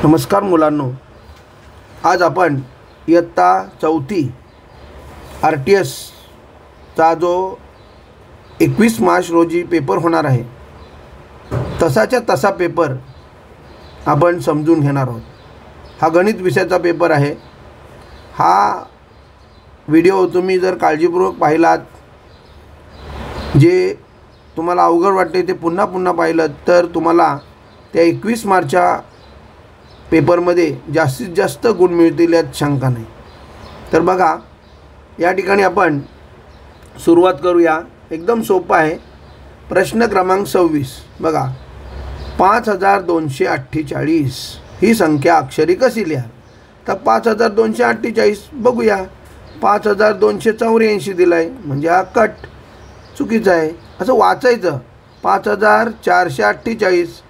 नमस्कार मुलांनो, आज आपण इयत्ता चौथी RTS जो 21 मार्च रोजी पेपर होणार आहे तसाच्या तसा पेपर आपण समजून घेणार आहोत। हा गणित विषयाचा पेपर आहे। हा व्हिडिओ तुम्ही जर काळजीपूर्वक पाहिलात, जे तुम्हाला अवघड वाटते ते पुन्हा पुन्हा पाहिलं तर तुम्हाला त्या 21 मार्चच्या पेपरमध्ये जास्तीत जास्त गुण मिळतील यात शंका नाही। तर बघा, या ठिकाणी आपण सुरुवात करूया। एकदम सोपा आहे। प्रश्न क्रमांक 26 बघा, 5248 ही संख्या अक्षरी कशी लिहाल? तर 5248 बघूया। 5284 दिला आहे म्हणजे हा कट चुकीचा आहे। असं वाचायचं 5448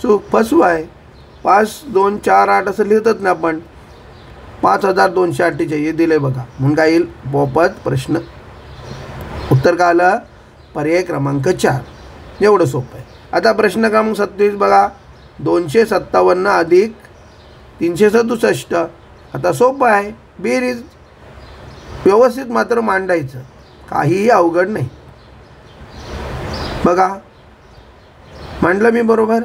चूक फसवा आहे। 5248 असं लिहितच ना आपण। 5248 हे दिले बघा, म्हणून काय येईल? पोपट प्रश्न उत्तर काय आलं? पर्याय क्रमांक 4। एवढं सोपं आहे। आता प्रश्न क्रमांक 27 बघा, 257 अधिक 367। आता सोपं आहे, बेरीज व्यवस्थित मात्र मांडायचं, काहीही अवघड नाही। बघा, मांडलं मी बरोबर?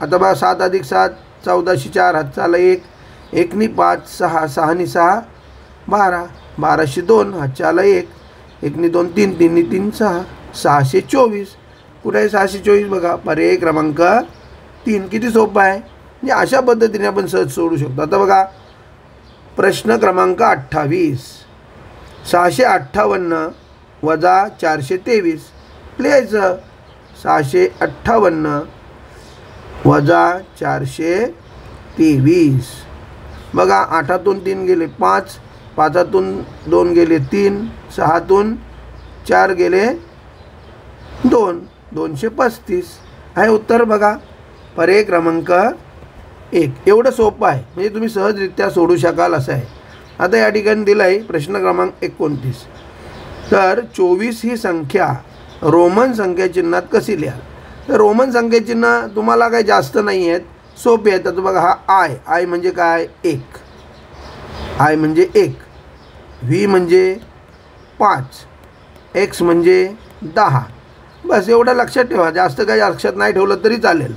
आता बघा, 7 अधिक 7 1404, हातचाला 1, 1 नी 5 6, 6 नी 6 12, 12 2, हातचाला 1, 1 नी 2 3, 3 नी 3 6, 624। कुठे आहे 624? बघा, पर्याय क्रमांक 3। किती सोपं आहे, म्हणजे अशा पद्धतीने आपण सहज सोडू शकतो। आता बघा, प्रश्न क्रमांक 28, 658 वजा 423 लिहायचं। 658 वजा 423 बघा, 8तून 3 गेले 5, 5तून 2 गेले 3, 6तून 4 गेले 2, 235 आहे उत्तर। बघा, पर्याय क्रमांक 1। एवढं सोपं आहे, म्हणजे तुम्ही सहजरित्या सोडू शकाल असं आहे। आता या ठिकाणी दिलं आहे प्रश्न क्रमांक 29, तर 24 ही संख्या रोमन संख्या चिन्हात कशी लिहाल? तर रोमन संख्या चिन्ह तुम्हाला काही जास्त नाही आहेत, सोपे आहेत। आता बघा, हा आय म्हणजे काय? 1, आय म्हणजे 1, व्ही म्हणजे 5, एक्स म्हणजे 10। बस एवढं लक्षात ठेवा, जास्त काही लक्षात नाही ठेवलं तरी चालेल।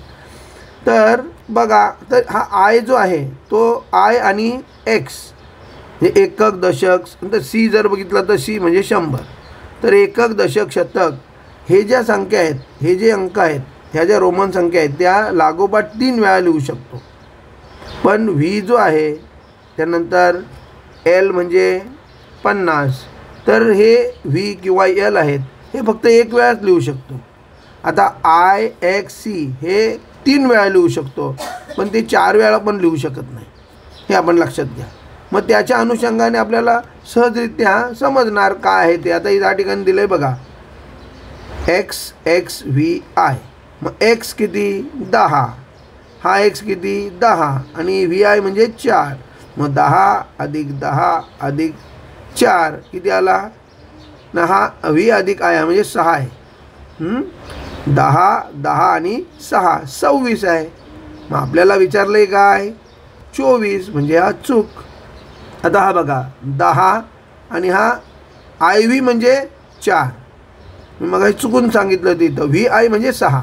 तर बघा, तर हा आय जो आहे तो आय आणि एक्स हे एकक दशक, नंतर सी जर बघितलं तर सी म्हणजे 100। तर एकक दशक शतक हे ज्या संख्या आहेत, हे जे अंक आहेत, ह्या ज्या रोमन संख्या आहेत त्या लागोपाठ 3 वेळा लिहू शकतो। पण व्ही जो आहे त्यानंतर एल म्हणजे 50, तर हे व्ही किंवा एल आहेत हे फक्त 1 वेळाच लिहू शकतो। आता आय एक्स सी हे 3 वेळा लिहू शकतो, पण ते 4 वेळा पण लिहू शकत नाही, हे आपण लक्षात घ्या। मग त्याच्या अनुषंगाने आपल्याला सहजरित्या समजणार काय आहे ते। आता या ठिकाणी दिलं आहे बघा, एक्स एक्स व्ही आय, मग एक्स किती? 10, हा एक्स किती? 10, आणि व्ही आय म्हणजे 4, मग 10 अधिक 10 अधिक 4 किती आला ना? हा व्ही अधिक आय म्हणजे 6 आहे। 10 10 आणि 6 26 आहे। मग आपल्याला विचारलं आहे काय? 24, म्हणजे हा चूक। आता हा बघा, 10 आणि हा आय व्ही म्हणजे 4, मी मग चुकून सांगितलं तिथं, व्ही आय म्हणजे 6,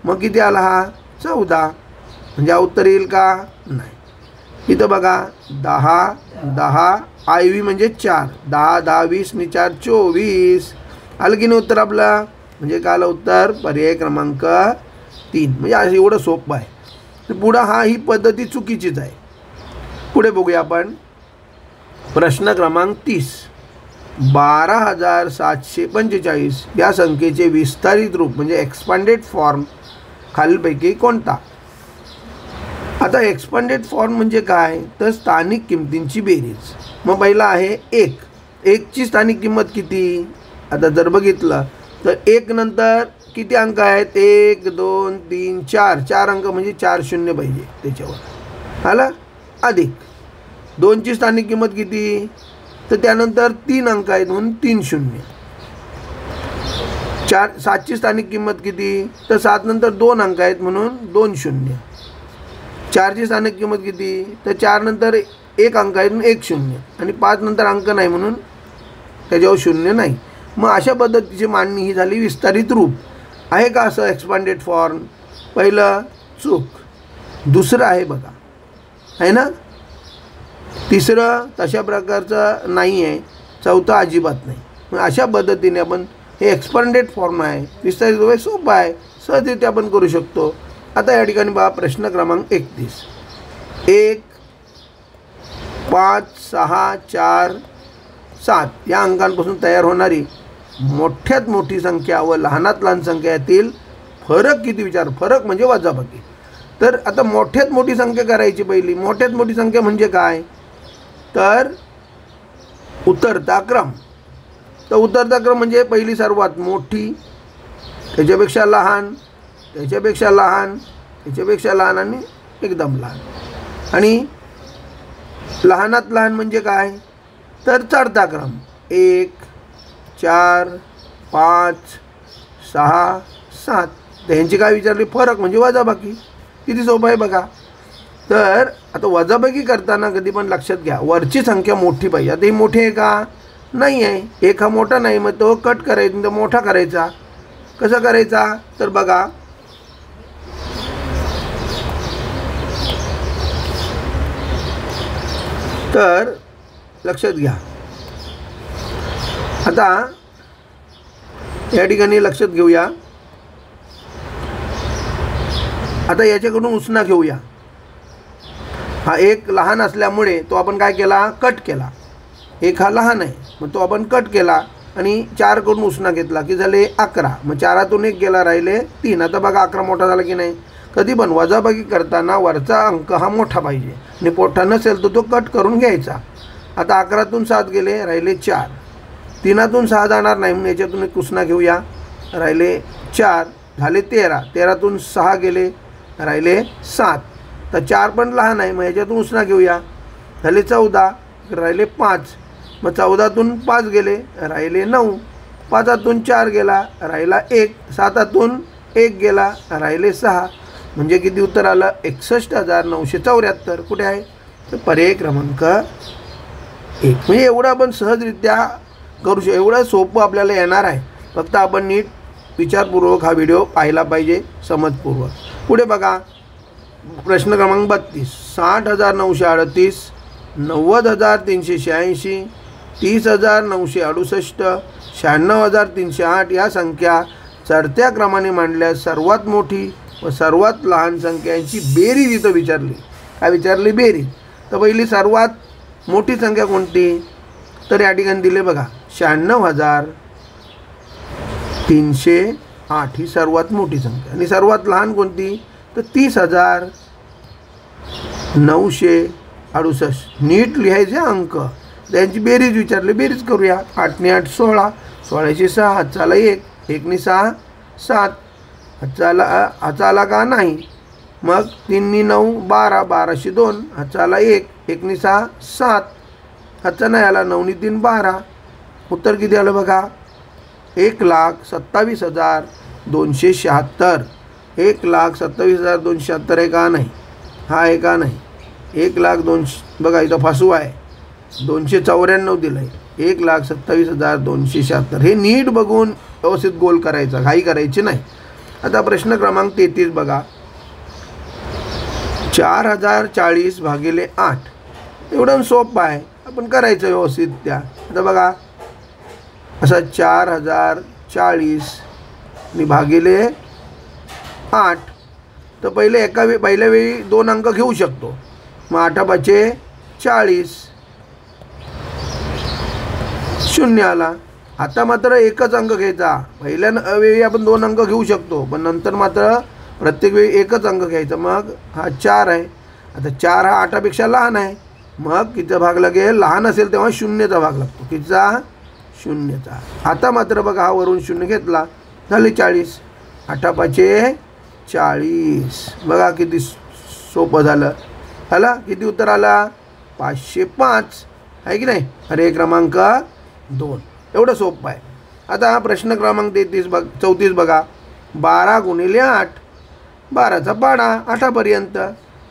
मग किती आला हा? 14, म्हणजे हा उत्तर येईल का? नाही। इथं बघा, 10 10 आय व्ही म्हणजे 4, 10 10 20 नी 4 24 आलं की नाही उत्तर आपलं? म्हणजे काय आलं उत्तर? पर्याय क्रमांक 3। म्हणजे असं एवढं सोपं आहे। तर पुढं ही पद्धती चुकीचीच आहे। पुढे बघूया आपण प्रश्न क्रमांक 30, 12745 या संख्येचे विस्तारित रूप म्हणजे एक्सपांडेड फॉर्म खालीलपैकी कोणता? आता एक्सपांडेड फॉर्म म्हणजे काय? तर स्थानिक किमतींची बेरीज। मग पहिला आहे 1, 1 ची स्थानिक किंमत किती? आता जर बघितलं तर 1 नंतर किती अंक आहेत? 1 2 3 4, 4 अंक म्हणजे 4 शून्य पाहिजे त्याच्यावर, आलं? अधिक 2 ची स्थानिक किंमत किती? तर त्यानंतर 3 अंक आहेत म्हणून 3 शून्य। 7 ची स्थानिक किंमत किती? तर 7 नंतर 2 अंक आहेत म्हणून 2 शून्य। 4ची स्थानिक किंमत किती, तर 4 नंतर एक अंक आहे म्हणून 1 0 आणि 5 नंतर अंक नाही म्हणून त्याच्यावर 0 नाही. मग अशा पद्धतीची मांडणी ही झाली विस्तारित रूप. आहे का असं एक्सपांडेड फॉर्म? पहिलं चूक. दुसरं आहे बघा, आहे ना. तिसरं तशा प्रकारचं नाही आहे. चौथं अजिबात नाही. मग अशा पद्धतीने आपण हे एक्सपांडेड फॉर्म आहे, विस्तारित रूप आहे, सोपं आहे, सहजरित्या आपण करू शकतो. आता या ठिकाणी बघा प्रश्न क्रमांक 31. 1 5 6 4 7 या अंकांपासून तयार होणारी मोठ्यात मोठी संख्या व लहानात लहान संख्या यातील फरक किती विचार. फरक म्हणजे वजाबाकी. तर आता मोठ्यात मोठी संख्या करायची. पहिली मोठ्यात मोठी संख्या म्हणजे काय, तर उतरता क्रम. तर उतरता क्रम म्हणजे पहिली सर्वात मोठी, त्याच्यापेक्षा लहान, त्याच्यापेक्षा लहान, त्याच्यापेक्षा लहान आणि एकदम लहान. आणि लहानात लहान म्हणजे काय, तर चढता क्रम. 1 4 5 6 7. त्यांची काय विचारली, फरक म्हणजे वजाबाकी. किती सोपं आहे बघा. तर आता वजाबाकी करताना कधी पण लक्षात घ्या, वरची संख्या मोठी पाहिजे. आता ही मोठी आहे का, नाही आहे. 1 हा मोठा नाही, मग तो कट करायचा, तर मोठा करायचा. कसा करायचा, तर बघा तर लक्षात घ्या. आता या ठिकाणी लक्षात घेऊया. आता याच्याकडून उसना घेऊया. हा 1 लहान असल्यामुळे तो आपण काय केला, कट केला. 1 हा लहान आहे, मग तो आपण कट केला आणि 4 कडून उसना घेतला की झाले 11. मग 4तून 1 गेला, राहिले 3. आता बघा 11 मोठा झाला की नाही. कधी पण वजाबाकी करताना वरचा अंक हा मोठा पाहिजे आणि मोठा नसेल तर तो कट करून घ्यायचा. आता 11तून 7 गेले, राहिले 4. 3तून 6 जाणार नाही म्हणून याच्यातून एक उसना घेऊया, राहिले 4, झाले 13. 13तून 6 गेले, राहिले 7. तर 4 पण लहान आहे, मग याच्यातून उसना घेऊया, झाले 14, राहिले 5. मग 14तून 5 गेले, राहिले 9. 5तून 4 गेला, राहिला 1. 7तून 1 गेला, राहिले 6. म्हणजे किती उत्तर आलं, 61,974. कुठे आहे, तर पर्याय क्रमांक 1. म्हणजे एवढं आपण सहजरित्या करू शकतो. एवढं सोपं आपल्याला येणार आहे. फक्त आपण नीट विचारपूर्वक हा व्हिडिओ पाहिला पाहिजे, समजपूर्वक. पुढे बघा प्रश्न क्रमांक 32. 60,938, 90,386, 30,968, 96,308 या संख्या चढत्या क्रमाने मांडल्यास सर्वात मोठी व सर्वात लहान संख्यांची बेरीज इथं विचारली. काय विचारली, बेरीज. तर पहिली सर्वात मोठी संख्या कोणती, तर या ठिकाणी दिले बघा 96,308 ही सर्वात मोठी संख्या. आणि सर्वात लहान कोणती, तर 30,968. नीट लिहायचे अंक, त्यांची बेरीज विचारली. बेरीज करूया. 8 ने 8 16, 16शी 6, हातचाला 1, 1 ने 6 7, हातचाला का नाही. मग 3 ने 9 12, 12शी 2, हातचाला 1, 1 ने 6 7, हातचा नाही आला. 9 ने 3 12. उत्तर किती आलं बघा, 1,27,276. 1,27,276 आहे का नाही, हा आहे का नाही. 1,02,000 बघा इथं फासू आहे, 294 दिलं आहे. 1,27,276. हे नीट बघून व्यवस्थित गोल करायचा, घाई करायची नाही. आता प्रश्न क्रमांक 33 बघा. 4,040 भागिले 8. एवढं सोपं आहे, आपण करायचं व्यवस्थित. त्या आता बघा असा 4,040 भागिले 8. तर पहिल्या वेळी 2 अंक घेऊ शकतो. मग 8 40, 0 आला. आता मात्र एकच अंक घ्यायचा. पहिल्या वेळी आपण 2 अंक घेऊ शकतो, पण नंतर मात्र प्रत्येक वेळी एकच अंक घ्यायचा. मग हा 4 आहे. आता 4 हा 8पेक्षा लहान आहे, मग कितीचा भाग लागेल, लहान असेल तेव्हा 0चा भाग लागतो. कितीचा, 0चा. आता मात्र बघा हा वरून 0 घेतला, झाले 40. 8 40. बघा किती सोपं झालं. हाला किती उत्तर आला, 505 आहे की नाही. पर्याय क्रमांक 2. एवढं सोपं आहे. आता हा प्रश्न क्रमांक 34 बघा. 12 गुणिले 8, 12चा पाढा 8पर्यंत.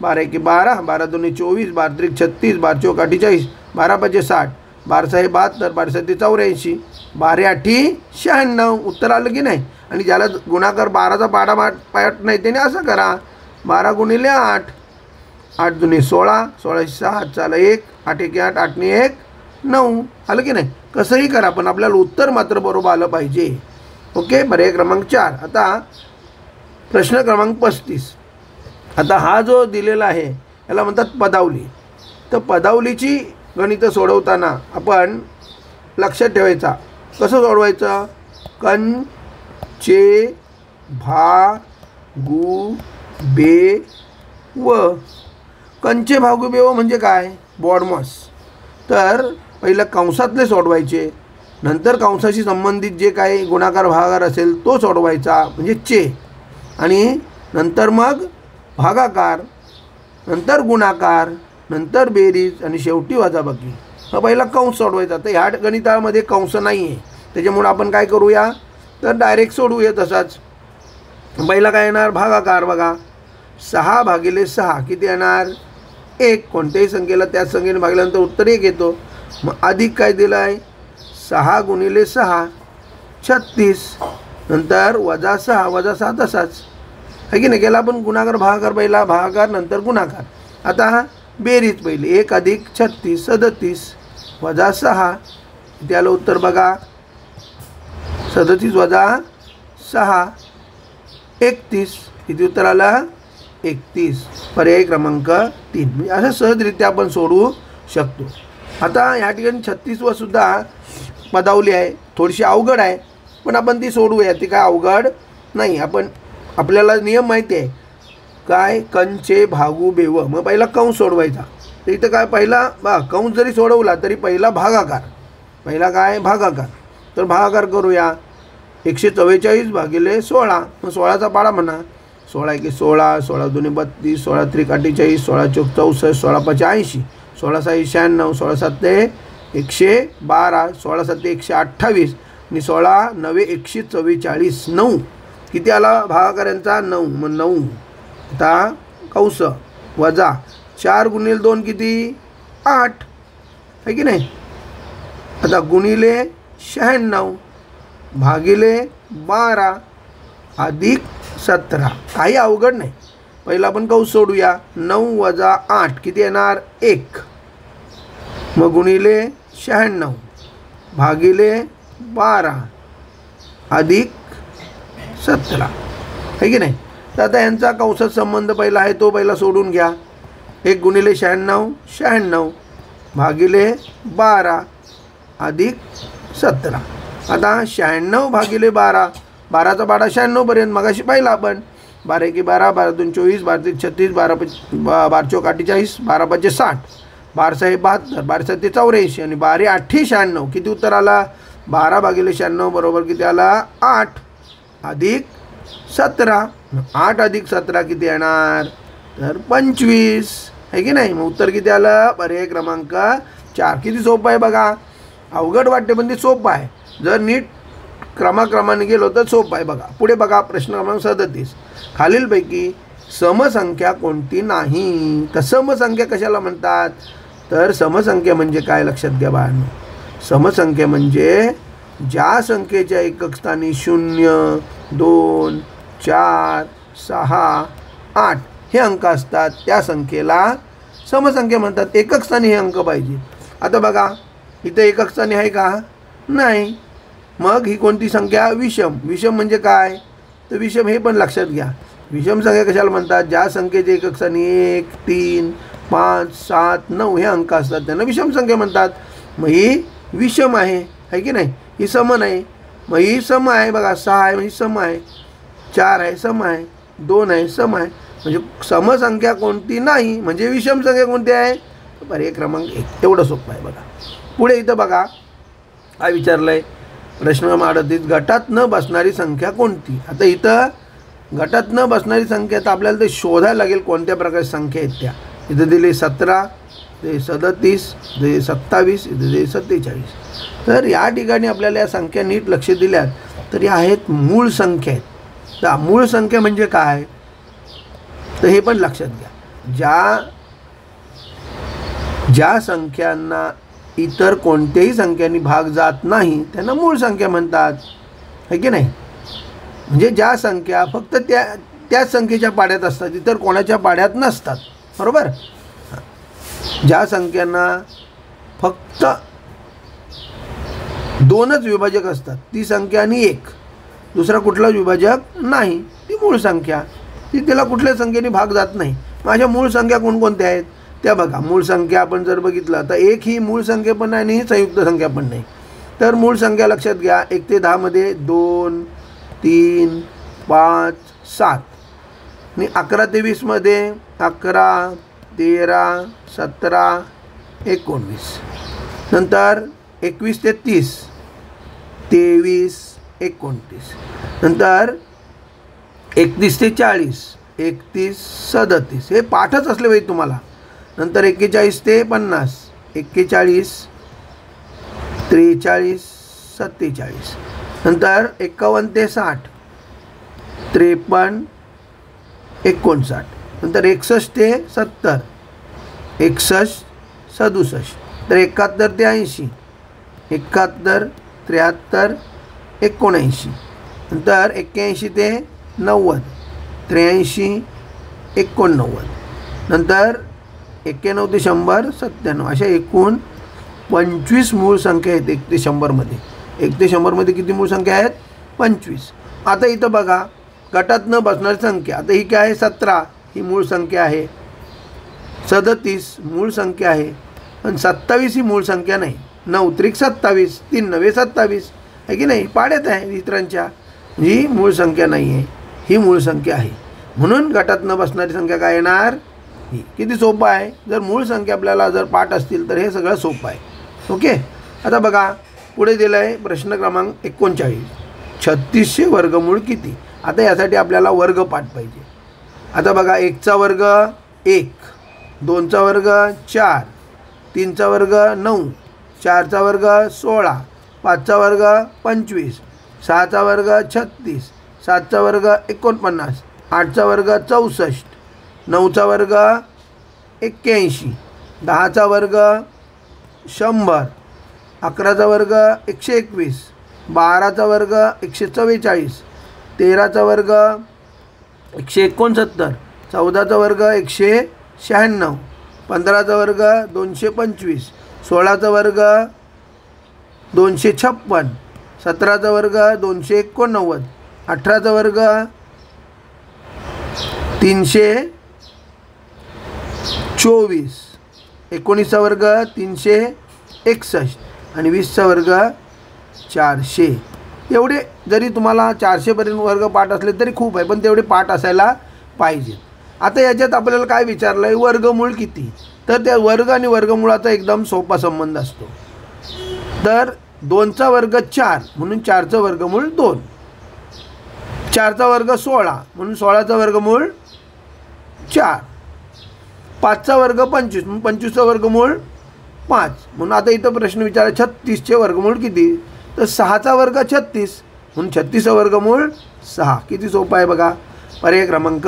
12 एके 12, 12 दूने 24, 12 त्रिक 36, 12 चौक 48, 12 पंचे 60, 12 सहा 72, 12 सत्ते 84, 12 आठी 96. उत्तर आलं की नाही. आणि ज्याला गुणाकार 12चा पाठ नाही त्याने असं करा, 12 गुणिले 8, 8 दुने 16, 16 6 चाला 1, 8 एके 8, 8 ने 1 9. आलं की नाही. कसंही करा पण आपल्याला उत्तर मात्र बरोबर आलं पाहिजे. ओके. पर्याय क्रमांक 4. आता प्रश्न क्रमांक 35. आता हा जो दिलेला आहे याला म्हणतात पदावली. तर पदावलीची गणितं सोडवताना आपण लक्षात ठेवायचा कसं सोडवायचं. कण चे भा गु बे व. कंचे भागू बे व म्हणजे काय. बॉडमॉस. तर पहिलं कंसातले सोडवायचे, नंतर कंसाशी संबंधित जे काही गुणाकार भागाकार असेल तो सोडवायचा म्हणजे चे, आणि नंतर मग भागाकार, नंतर गुणाकार, नंतर बेरीज आणि शेवटी वजाबाकी. हा पहिला कंस सोडवायचा. तर ह्या गणितामध्ये कंस नाही आहे त्याच्यामुळे आपण काय करूया तर डायरेक्ट सोडवूया तसाच. पहिला काय येणार भागाकार. बघा 6 भागिले 6 किती येणार 1. कोणत्याही संख्येला त्याच संख्येने भागल्यानंतर उत्तर 1 येतो. मग अधिक काय दिलं आहे 6 गुणिले 6 36, नंतर वजा 6 वजा 6 तसाच आहे की नाही. केला आपण गुणाकार भागाकार, पहिला भागाकार नंतर गुणाकार. आता बेरीज पहिले 1 अधिक 36 37 वजा 6 त्याला उत्तर बघा 37 वजा 6 31. किती उत्तर आलं 31. पर्याय क्रमांक 3. म्हणजे असं सहजरित्या आपण सोडवू शकतो. आता या ठिकाणी 36 सुद्धा पदावली आहे, थोडीशी अवघड आहे पण आपण ती सोडवूया. ती काय अवघड नाही. आपल्याला नियम माहिती आहे काय कंचे भागू बेव. मग पहिला कंस सोडवायचा. तर इथं काय पहिला कंस जरी सोडवला तरी पहिला भागाकार. पहिला काय भागाकार. तर भागाकार करूया 144 भागिले 16. मग 16चा पाडा म्हणा. 16 एके 16, 16 दुने 32, 16 त्रिक 48, 16 चौक 64, 16 पंचे 80, 16 सहा 96, 16 सत्ते 112, 16 सत्ते 128 आणि 16 नवे 144. 9 किती आला भागाकारांचा 9. मग 9 आता कंस वजा 4 गुणिले 2 किती 8 आहे की नाही. आता गुणिले 96 भागिले 12 अधिक 17. काही अवघड नाही. पहिला आपण कंस सोडूया. 9 वजा 8 किती येणार 1. मग गुणिले 96 भागिले 12 अधिक 17 आहे की नाही. तर आता यांचा कंसात संबंध पहिला आहे तो पहिला सोडून घ्या. 1 गुणिले 96 96 भागिले 12 अधिक 17. आता 96 भागिले 12, 12चा पाडा 96 पर्यंत मगाशी पाहिला आपण. 12 एके 12, 12 दूने 24, 12 त्रिक 36, 12 चौक 48, 12 पंचे 60, 12 सहा 72, 12 सत्ते 84 आणि 12 आठी 96. किती उत्तर आला 12 भागिले 96 बरोबर किती आला 8 अधिक 17. 8 अधिक 17 किती येणार तर 25 आहे की नाही. मग उत्तर किती आलं पर्याय क्रमांक 4. किती सोपं आहे बघा. अवघड वाटते पण ते सोपं आहे. जर नीट क्रमाक्रमाने गेलो तर सोपं आहे. बघा पुढे बघा प्रश्न क्रमांक 37. खालीलपैकी समसंख्या कोणती नाही. तर समसंख्या कशाला म्हणतात तर समसंख्या म्हणजे काय लक्षात घ्या बाळांनो. समसंख्या म्हणजे ज्या संख्येच्या एकक स्थानी 0 2 4 6 8 हे अंक असतात त्या संख्येला समसंख्या म्हणतात. एकक स्थानी हे अंक पाहिजे. आता बघा इथं एकक स्थानी आहे का नाही. मग ही कोणती संख्या विषम. विषम म्हणजे काय तर विषम हे पण लक्षात घ्या. विषम संख्या कशाला म्हणतात ज्या संख्येचे एकक स्थानी 1 3 5 7 9 हे अंक असतात त्यांना विषम संख्या म्हणतात. मग ही विषम आहे की नाही. ही सम नाही. मग ही सम आहे बघा. 6 आहे म्हणजे सम आहे, 4 आहे सम आहे, 2 आहे सम आहे. म्हणजे समसंख्या कोणती नाही म्हणजे विषम संख्या कोणती आहे पर्याय क्रमांक 1. एवढं सोपं आहे बघा. पुढे इथं बघा काय विचारलं आहे प्रश्न क्रमांक 38. गटात न बसणारी संख्या कोणती. आता इथं गटात न बसणारी संख्या तर आपल्याला ते शोधायला लागेल कोणत्या प्रकारची संख्या आहेत त्या. इथं दिले 17, ते 37, ते 27, इथं दिले 47. तर या ठिकाणी आपल्याला या संख्या नीट लक्ष दिल्यात तर या आहेत मूळ संख्या आहेत. तर मूळ संख्या म्हणजे काय तर हे पण लक्षात घ्या. ज्या संख्यांना इतर कोणत्याही संख्यांनी भाग जात नाही त्यांना मूळ संख्या म्हणतात, है की नाही? म्हणजे ज्या संख्या फक्त त्याच संख्येच्या पाड्यात असतात, इतर कोणाच्या पाड्यात नसतात, बरोबर? ज्या संख्यांना फक्त 2च विभाजक असतात, ती संख्या आणि 1, दुसरा कुठलाच विभाजक नाही, ती मूळ संख्या. ती त्याला कुठल्या संख्येने भाग जात नाही. माझ्या मूळ संख्या कोणकोणत्या आहेत त्या बघा. मूळ संख्या आपण जर बघितलं तर 1 ही मूळ संख्या पण नाही आणि संयुक्त संख्या पण नाही. तर मूळ संख्या लक्षात घ्या. 1 ते 10 मध्ये 2, 3, 5, 7 आणि 11 ते 20 मध्ये 11, 13, 17, 19. नंतर 21 ते 30, 23, 29. नंतर 31 ते 40, 31, 37. हे पाठच असले पाहिजे तुम्हाला. नंतर 41 ते 50, 41, 43, 47. नंतर 51 ते 60, 53, 59. नंतर 61 ते 70, 61, 67. तर 71 ते 80, 71, 73, 79. नंतर 81 ते 90, 83, 89. नंतर 91 ते 100, 97. अशा एकूण 25 मूळ संख्या आहेत 1 ते 100 मध्ये. 1 ते 100 मध्ये किती मूळ संख्या आहेत? 25. आता इथं बघा गटात न बसणारी संख्या. आता ही काय आहे? 17 ही मूळ संख्या आहे, 37 मूळ संख्या आहे आणि 27 ही मूळ संख्या नाही. 9 त्रिक 27, 3 नवे 27, आहे की नाही? पाड्यात आहे इतरांच्या. ही मूळ संख्या नाही आहे, ही मूळ संख्या आहे. म्हणून गटात न बसणारी संख्या काय येणार? ही. किती सोपं आहे. जर मूळ संख्या आपल्याला जर पाठ असतील तर हे सगळं सोपं आहे. ओके. आता बघा पुढे दिलं आहे प्रश्न क्रमांक 39. 36चे वर्गमूळ किती? आता यासाठी आपल्याला वर्ग पाठ पाहिजे. आता बघा 1चा वर्ग 1, 2चा वर्ग 4, 3चा वर्ग 9, 4चा वर्ग 16, 5चा वर्ग 25, 6चा वर्ग 36, 7चा वर्ग 49, 8चा वर्ग 64, 9चा वर्ग 81, 10चा वर्ग 100, 11चा वर्ग 121, 12चा वर्ग 144, 13चा वर्ग 169, 14चा वर्ग 196, 15चा वर्ग 225, 16चा वर्ग 256, 17चा वर्ग 289, 18चा वर्ग 324, 19चा वर्ग 361 आणि 20चा वर्ग 400. एवढे जरी तुम्हाला 400पर्यंत वर्ग पाठ असले तरी खूप आहे, पण तेवढे पाठ असायला पाहिजे. आता याच्यात आपल्याला काय विचारलं आहे? वर्गमूळ किती? तर त्या वर्ग आणि वर्गमूळाचा एकदम सोपा संबंध असतो. तर 2चा वर्ग 4 म्हणून 4चं वर्गमूळ 2, 4चा वर्ग 16 म्हणून 16चं वर्गमूळ 4, 5चा वर्ग 25 म्हणून 25चं वर्गमूळ 5. म्हणून आता इथं प्रश्न विचारला 36चे वर्गमूळ किती? तर 6चा वर्ग 36 म्हणून 36चं वर्गमूळ 6. किती सोपं आहे बघा. पर्याय क्रमांक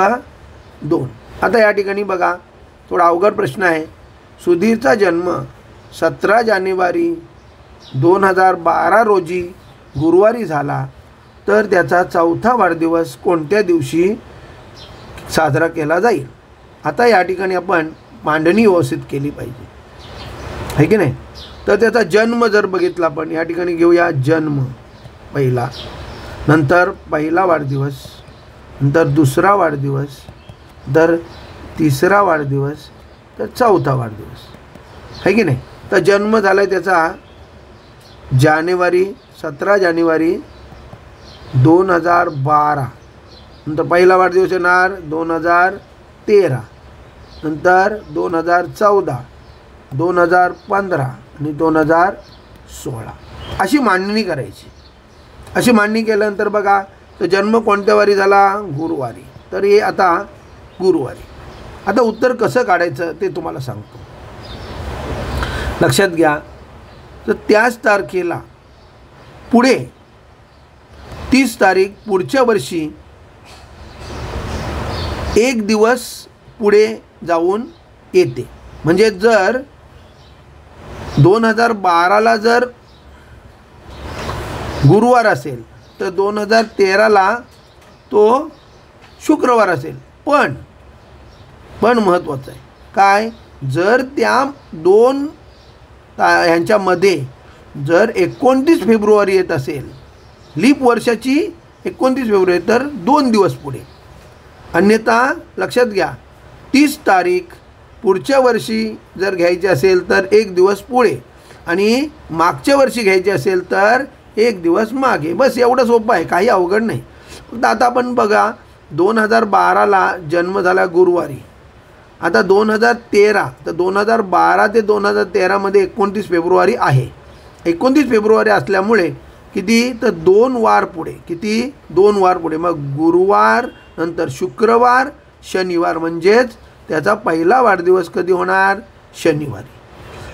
2. आता या ठिकाणी बघा थोडा अवघड प्रश्न आहे. सुधीरचा जन्म 17 जानेवारी 2012 रोजी गुरुवारी झाला, तर त्याचा 4था वाढदिवस कोणत्या दिवशी साजरा केला जाईल? आता या ठिकाणी आपण मांडणी व्यवस्थित केली पाहिजे, है की नाही? तर त्याचा जन्म जर बघितला आपण या ठिकाणी घेऊया जन्म पहिला, नंतर पहिला वाढदिवस, नंतर दुसरा वाढदिवस, तर तिसरा वाढदिवस, तर 4था वाढदिवस, है की नाही? तर जन्म झाला आहे त्याचा जानेवारी 17 जानेवारी 2012. नंतर पहिला वाढदिवस येणार 2013, नंतर 2014, 2015 आणि 2016. अशी मांडणी करायची. अशी मांडणी केल्यानंतर बघा तर जन्म कोणत्या वारी झाला? गुरुवारी. तर हे आता गुरुवारी. आता उत्तर कसं काढायचं ते तुम्हाला सांगतो. लक्षात घ्या. तर त्याच तारखेला पुढे 30 तारीख पुढच्या वर्षी एक दिवस पुढे जाऊन येते. म्हणजे जर 2012ला जर गुरुवार असेल तर 2013ला तो शुक्रवार असेल. पण महत्त्वाचं आहे काय, जर त्या दोन ह्यांच्यामध्ये जर 29 फेब्रुवारी येत असेल, लीप वर्षाची 29 फेब्रुवारी, तर 2 दिवस पुढे. अन्यथा लक्षात घ्या 30 तारीख पुढच्या वर्षी जर घ्यायची असेल तर 1 दिवस पुढे, आणि मागच्या वर्षी घ्यायची असेल तर 1 दिवस मागे. बस एवढं सोपं आहे, काही अवघड नाही. फक्त आता आपण बघा 2012ला जन्म झाला गुरुवारी. आता 2013, तर 2012 ते 2013मध्ये 29 फेब्रुवारी आहे. 29 फेब्रुवारी असल्यामुळे किती, तर 2 वार पुढे. किती, 2 वार पुढे. मग गुरुवार, नंतर शुक्रवार, शनिवार, म्हणजेच त्याचा पहिला वाढदिवस कधी होणार, शनिवारी.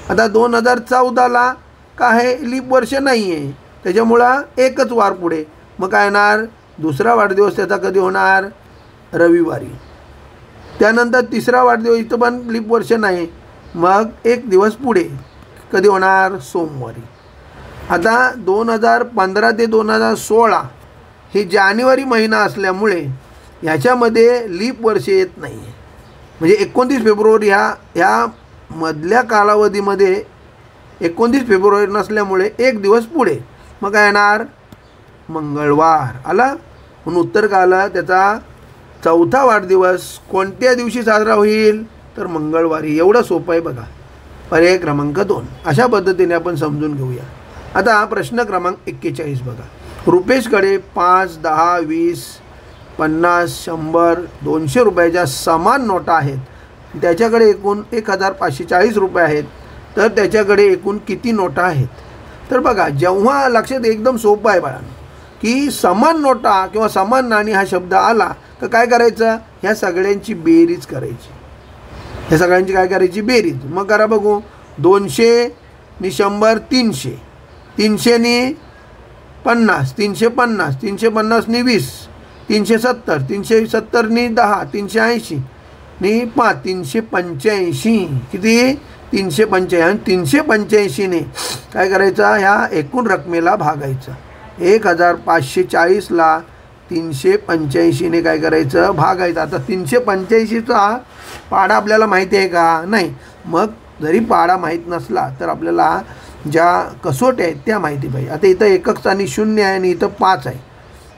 आता 2014ला काय लीप वर्ष नाही आहे, त्याच्यामुळं 1च वार पुढे. मग काय येणार, दुसरा वाढदिवस त्याचा कधी होणार, रविवारी. त्यानंतर तिसरा वाढदिवस, इथं पण लीप वर्ष नाही, मग 1 दिवस पुढे, कधी होणार, सोमवारी. आता 2015 ते 2016 हे जानेवारी महिना असल्यामुळे ह्याच्यामध्ये लीप वर्ष येत नाही आहे. म्हणजे 29 फेब्रुवारी ह्या मधल्या कालावधीमध्ये 29 फेब्रुवारी नसल्यामुळे 1 दिवस पुढे. मग काय येणार, मंगळवार. आला. म्हणून उत्तर काय आलं, त्याचा चौथा वाढदिवस कोणत्या दिवशी साजरा होईल, तर मंगळवारी. एवढं सोपं आहे बघा. पर्याय क्रमांक 2. अशा पद्धतीने आपण समजून घेऊया. आता प्रश्न क्रमांक 41 बघा. रुपेशकडे 5, 10, 20, 50, 100, 200 रुपयाच्या समान नोटा आहेत. त्याच्याकडे एकूण 1540 रुपये आहेत. तर त्याच्याकडे एकूण किती नोटा आहेत. तर बघा, जेव्हा लक्षात एकदम सोपं आहे बाळांनो, की समान नोटा किंवा समान नाणी हा शब्द आला तर काय करायचं, ह्या सगळ्यांची बेरीज करायची. ह्या सगळ्यांची काय करायची, बेरीज. मग करा बघू. 200 नि 100 300, 300 नि 50 350, 350 नि 20, 370, 370 नि 10, 380 नि 5, 385. किती, 385. आणि 385 ने काय करायचं, ह्या एकूण रकमेला भागायचं. 1540ला 385 ने काय करायचं, भागायचं. आता 385चा पाडा आपल्याला माहिती आहे का, नाही. मग जरी पाडा माहीत नसला तर आपल्याला ज्या कसोट्या आहेत त्या माहिती पाहिजे. आता इथं एकक स्थानी 0 आहे आणि इथं 5 आहे.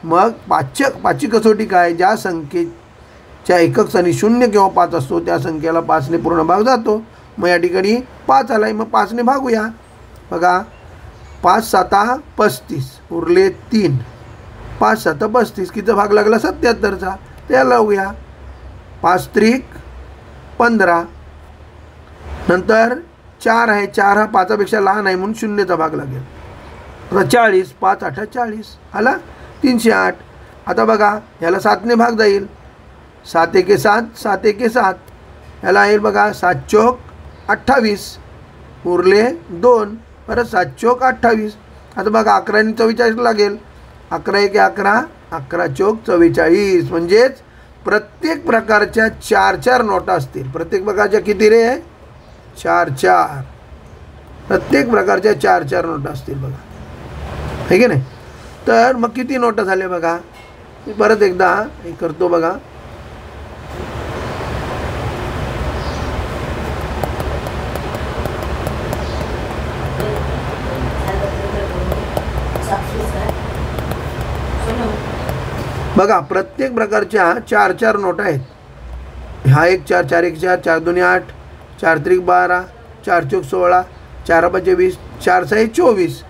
मग पाचची कसोटी काय, ज्या संख्येच्या एकक स्थानी 0 किंवा 5 असतो त्या संख्येला 5 ने पूर्ण भाग जातो. मग या ठिकाणी 5 आला आहे, मग 5 ने भागूया. बघा, 5 7 35 उरले 3, 5 7 35, किती भाग लागला, 77चा. त्याला लावूया. 5 त्रिक 15, नंतर 4 आहे, 4 हा 5पेक्षा लहान आहे म्हणून 0चा भाग लागेल. 40, 5 8 40 आला, 308. आता बघा, ह्याला 7 ने भाग जाईल. 7 एके 7, 7 एके 7, ह्याला येईल बघा 7 चौक 28, उरले 2, परत 7 चौक 28. आता बघा 11 ने 44 लागेल. 11 एके 11, 11 चौक 44. म्हणजेच प्रत्येक प्रकारच्या 4 नोटा असतील. प्रत्येक प्रकारच्या किती रे, 4. प्रत्येक प्रकारच्या 4 नोटा असतील बघा, है की नाही. तर मग किती नोटा झाले बघा, मी परत एकदा हे करतो बघा. बघा, प्रत्येक प्रकारच्या 4 नोटा आहेत. हा एक 4, 4 एक 4, 4 2 8, 4 त्रिक 12, 4 चौक 16, 4 5 20, 4 6 24.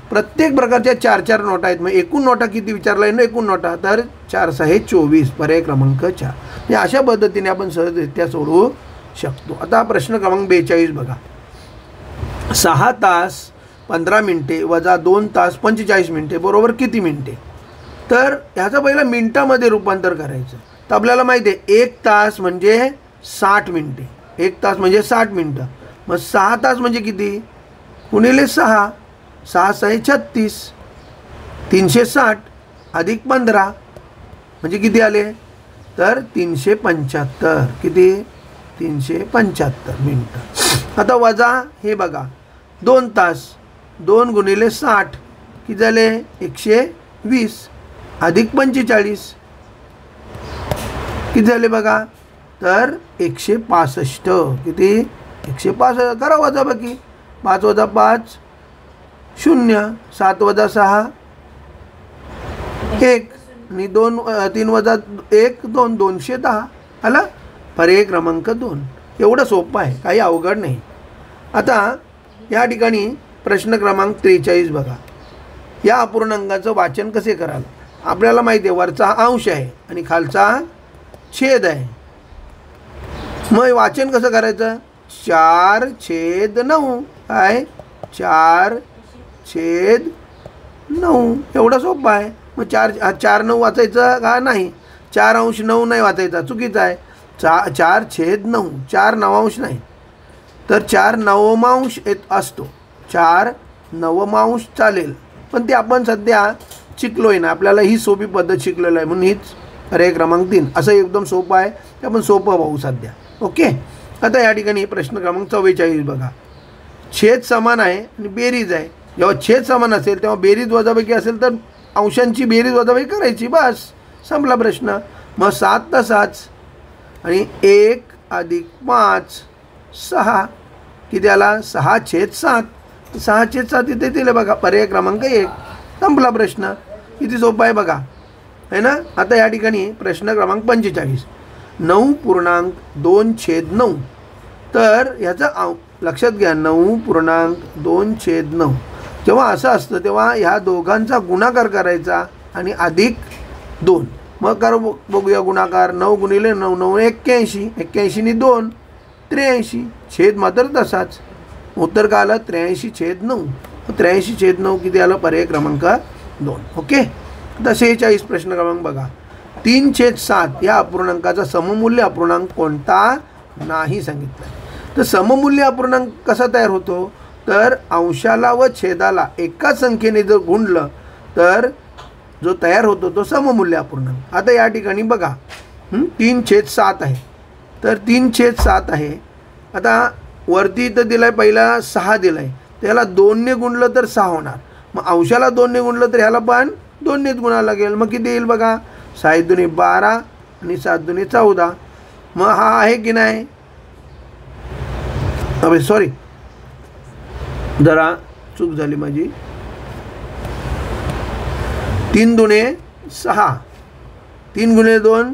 प्रत्येक प्रकारच्या 4 नोटा आहेत. मग एकूण नोटा किती विचारला आहे ना, एकूण नोटा, तर 4 6 24. पर्याय क्रमांक 4. हे अशा पद्धतीने आपण सहजरित्या सोडवू शकतो. आता प्रश्न क्रमांक 42 बघा. 6 तास 15 मिनिटे वजा 2 तास 45 मिनिटे बरोबर किती मिनिटे. तर ह्याचं पहिलं मिनटामध्ये रूपांतर करायचं. तर आपल्याला माहिती आहे 1 तास म्हणजे 60 मिनिटे. 1 तास म्हणजे 60 मिनटं. मग 6 तास म्हणजे किती, गुणिले 6, 6 6 36, 360 अधिक 15 म्हणजे किती आले, तर 375. किती, 375 मिनटं. आता वजा हे बघा 2 तास, 2 गुणिले 60 किती झाले 120 अधिक 45 किती झाले बघा, तर 165. किती 165 करा वजा बाकी. 5 वजा 5 0, 7 वजा 6 1 आणि 3 वजा 1 2, 210 आला. पर्याय क्रमांक 2. एवढं सोपं आहे, काही अवघड नाही. आता या ठिकाणी प्रश्न क्रमांक 43 बघा. या अपूर्णांकाचं वाचन कसे कराल. आपल्याला माहिती आहे वरचा अंश आहे आणि खालचा छेद आहे. मग वाचन कसं करायचं. 4/9 काय 4/9 एवढं सोपं आहे. मग 4/9 वाचायचं का नाही. 4/9 नाही वाचायचा, चुकीचं आहे. 4/9 4 नवांश नाही तर 4 नवमांश असतो. 4 नवमांश चालेल, पण ते आपण सध्या शिकलोय ना, आपल्याला ही सोपी पद्धत शिकलेलं आहे म्हणून हीच पर्याय क्रमांक 3. असं एकदम सोपं आहे, ते आपण सोपं पाहू सध्या. ओके. आता या ठिकाणी प्रश्न क्रमांक 44 बघा. छेद समान आहे आणि बेरीज आहे. जेव्हा छेद समान असेल तेव्हा बेरीज वजाबाकी असेल तर अंशांची बेरीज वजाबाकी करायची, बस संपला प्रश्न. मग 7 तसाच आणि 1 अधिक 5 6 किती आला 6/7. 6/7 इथे दिलं बघा. पर्याय क्रमांक 1 संपला प्रश्न. किती सोपा आहे बघा, है ना. आता या ठिकाणी प्रश्न क्रमांक 45 9.2/9. तर ह्याचं लक्षात घ्या 9.2/9 जेव्हा असं असतं तेव्हा ह्या दोघांचा गुणाकार करायचा आणि अधिक 2. मग करू बघूया गुणाकार. 9 गुणिले 9 9 81. 81 2 83. छेद मात्र तसाच. उत्तर का आलं 83/9. 83/9 किती आलं पर्याय क्रमांक 2. ओके. आता 46 प्रश्न क्रमांक बघा. 3/7 या अपूर्णांकाचा सममूल्य अपूर्णांक कोणता नाही सांगितलं. तर सममूल्य अपूर्णांक कसा तयार होतो, तर अंशाला व छेदाला एकाच संख्येने जर गुणलं तर जो तयार होतो तो सममूल्य अपूर्णांक. आता या ठिकाणी बघा 3/7 आहे, तर 3/7 आहे. आता वरती इथं दिलाय पहिला 6 दिलाय, त्याला 2ने गुणलं तर 6 होणार. मग अंशाला 2ने गुणलं तर ह्याला पण 2नेच गुणायला लागेल. मग किती येईल बघा 6 × 12 आणि 7 × 14. मग हा आहे की नाही. अबे सॉरी जरा चूक झाली माझी. 3 दुणे 6 3 गुणिले 2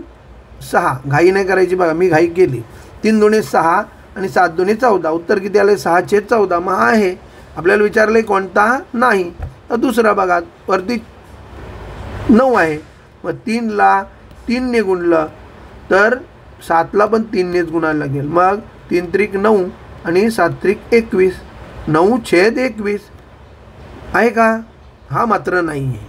6. घाई नाही करायची बघा, मी घाई केली. 3 दुणे 6 आणि 7 दुणे 14. उत्तर किती आलं 6/14. मग हा आहे. आपल्याला विचारलं कोणता नाही. तर दुसरा बघा वरती 9 आहे, मग 3ला 3ने गुणलं तर 7ला पण 3नेच गुणायला लागेल. मग 3 त्रिक 9 आणि 7 त्रिक 21. 9/21 आहे का. हा मात्र नाही आहे.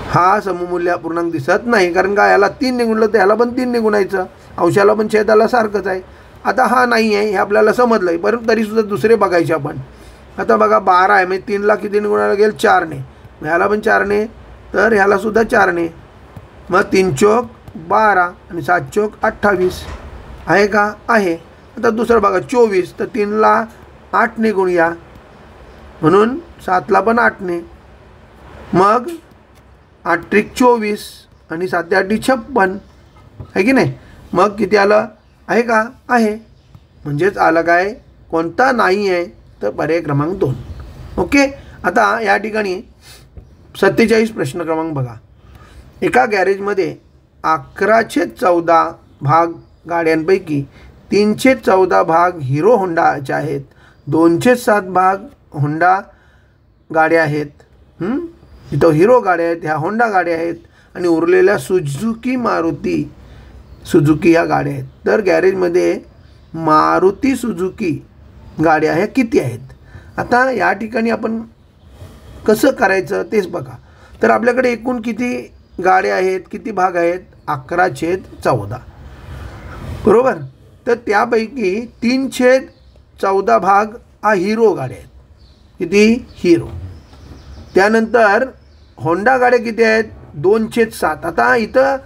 हा सममूल्य अपूर्णांक दिसत नाही, कारण का याला 3ने गुणलं तर ह्याला पण 3ने गुणायचं. अंशाला पण छेदाला सारखंच आहे. आता हा नाही आहे हे आपल्याला समजलं आहे, परंतु तरीसुद्धा दुसरे बघायचे आपण. आता बघा 12 आहे, म्हणजे 3ला कितीने गुणायला लागेल 4ने. ह्याला पण 4ने, तर ह्याला सुद्धा 4ने. मग 3 चौक 12 आणि 7 चौक 28 आहे का. आहे. आता दुसरं बघा 24, तर 3ला 8ने गुणूया म्हणून 7ला पण 8ने. मग 8 त्रिक 24 आणि 7 8 56 आहे की नाही. मग किती आलं आहे का. आहे. म्हणजेच आलं काय कोणता नाही आहे, तर पर्याय क्रमांक 2. ओके. आता या ठिकाणी 47 प्रश्न क्रमांक बघा. एका गॅरेजमध्ये 11/14 भाग गाड्यांपैकी 3/14 भाग हिरो होंडाचे आहेत. 2/7 भाग होंडा गाड्या आहेत. इथं हिरो गाड्या आहेत, ह्या होंडा गाड्या आहेत आणि उरलेल्या सुझुकी ह्या गाड्या आहेत. तर गॅरेजमध्ये मारुती सुझुकी गाड्या ह्या किती आहेत. आता या ठिकाणी आपण कसं करायचं तेच बघा. तर आपल्याकडे एकूण किती गाड्या आहेत, किती भाग आहेत 11/14 बरोबर. तर त्यापैकी 3/14 भाग हा हिरो गाड्या आहेत. किती हिरो. त्यानंतर होंडा गाड्या किती आहेत 2/7. आता इथं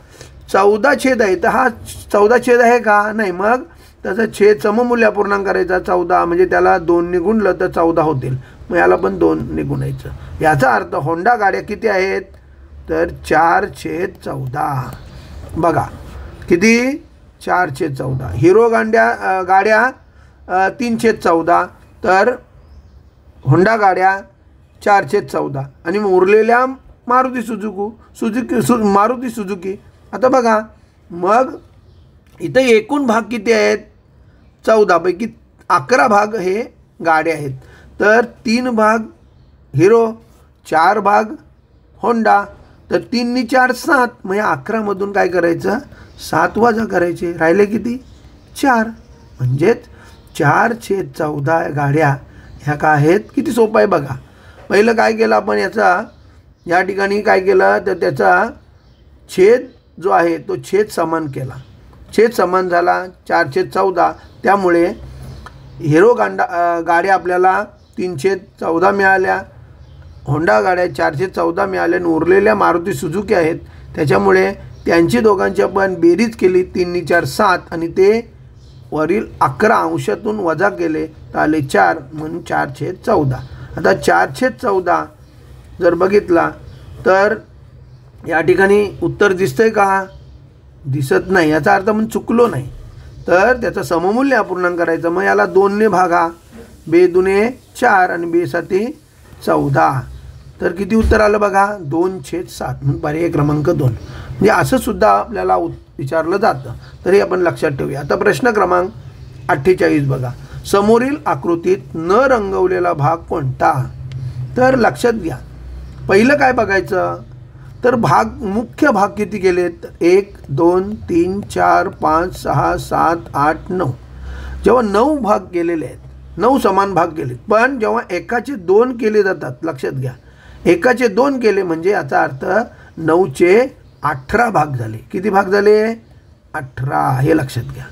14 छेद आहे, तर हा 14 छेद आहे का नाही. मग त्याचा छेद सममूल्य अपूर्णांक करायचा 14, म्हणजे त्याला 2 ने गुणलं तर 14 होतील. मग याला पण 2 ने गुणायचं. याचा अर्थ होंडा गाड्या किती आहेत तर 4/14. बघा किती 4/14. हिरो गाड्या 3/14. तर होंडा गाड्या 4/14. आणि उरलेल्या मारुती सुझुकी. आता बघा मग इथं एकूण भाग किती आहेत 14 पैकी 11 भाग हे गाड्या आहेत. तर 3 भाग हिरो, 4 भाग होंडा. तर 3 नी 4 7. मग या 11मधून काय करायचं 7 वजा करायचे. राहिले किती 4. म्हणजेच 4/14 गाड्या ह्या काय आहेत. किती सोपं आहे बघा. पहिलं काय केलं आपण या ठिकाणी काय केलं तर त्याचा छेद जो आहे तो छेद समान केला. छेद समान झाला 4/14. त्यामुळे हिरो गाड्या आपल्याला 3/14 मिळाल्या, होंडा गाड्या 4/14 मिळाल्या. आणि उरलेल्या मारुती सुझुकी आहेत त्याच्यामुळे त्यांची दोघांची आपण बेरीज केली 3 नी 4 7. आणि ते वरील 11 अंशातून वजा केले तर आले 4, म्हणून 4/14. आता 4/14 जर बघितला तर या ठिकाणी उत्तर दिसतंय का दिसत नाही. याचा अर्थ आपण चुकलो नाही. तर त्याचं सममूल्य अपूर्णांक करायचं. मग याला 2 ने भागा. 2 दुने 4 आणि 2 साती 14. तर किती उत्तर आलं बघा 2/7. म्हणून पर्याय क्रमांक 2. म्हणजे असं सुद्धा आपल्याला विचारलं जातं. तरी आपण लक्षात ठेवूया. आता प्रश्न क्रमांक 48 बघा. समोरील आकृतीत न रंगवलेला भाग कोणता. तर लक्षात घ्या पहिलं काय बघायचं तर मुख्य भाग किती केलेत 1 2 3 4 5 6 7 8 9. जेव्हा 9 भाग केलेले आहेत 9 समान भाग केलेत. पण जेव्हा एकाचे 2 केले जातात लक्षात घ्या एकाचे 2 केले म्हणजे याचा अर्थ 9/18 भाग झाले. किती भाग झाले 18. हे लक्षात घ्या.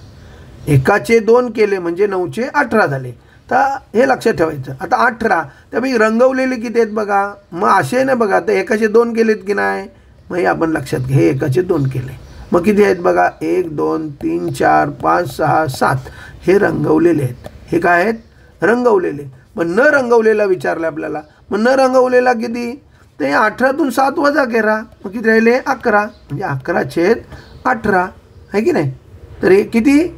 एकाचे 2 केले म्हणजे 9/18 झाले. तर हे लक्षात ठेवायचं. आता 18 त्यापैकी रंगवलेले किती आहेत बघा. मग असे नाही बघा तर एकाचे 2 केलेत की नाही. मग हे आपण लक्षात घ्या हे एकाचे 2 केले. मग किती आहेत बघा 1 2 3 4 5 6 7 हे रंगवलेले आहेत. हे काय आहेत रंगवलेले. मग न रंगवलेला विचारलं आपल्याला. मग न रंगवलेला किती तर हे 18तून 7 वजा करा. मग किती राहिले 11. म्हणजे 11/18 आहे की नाही. तर हे किती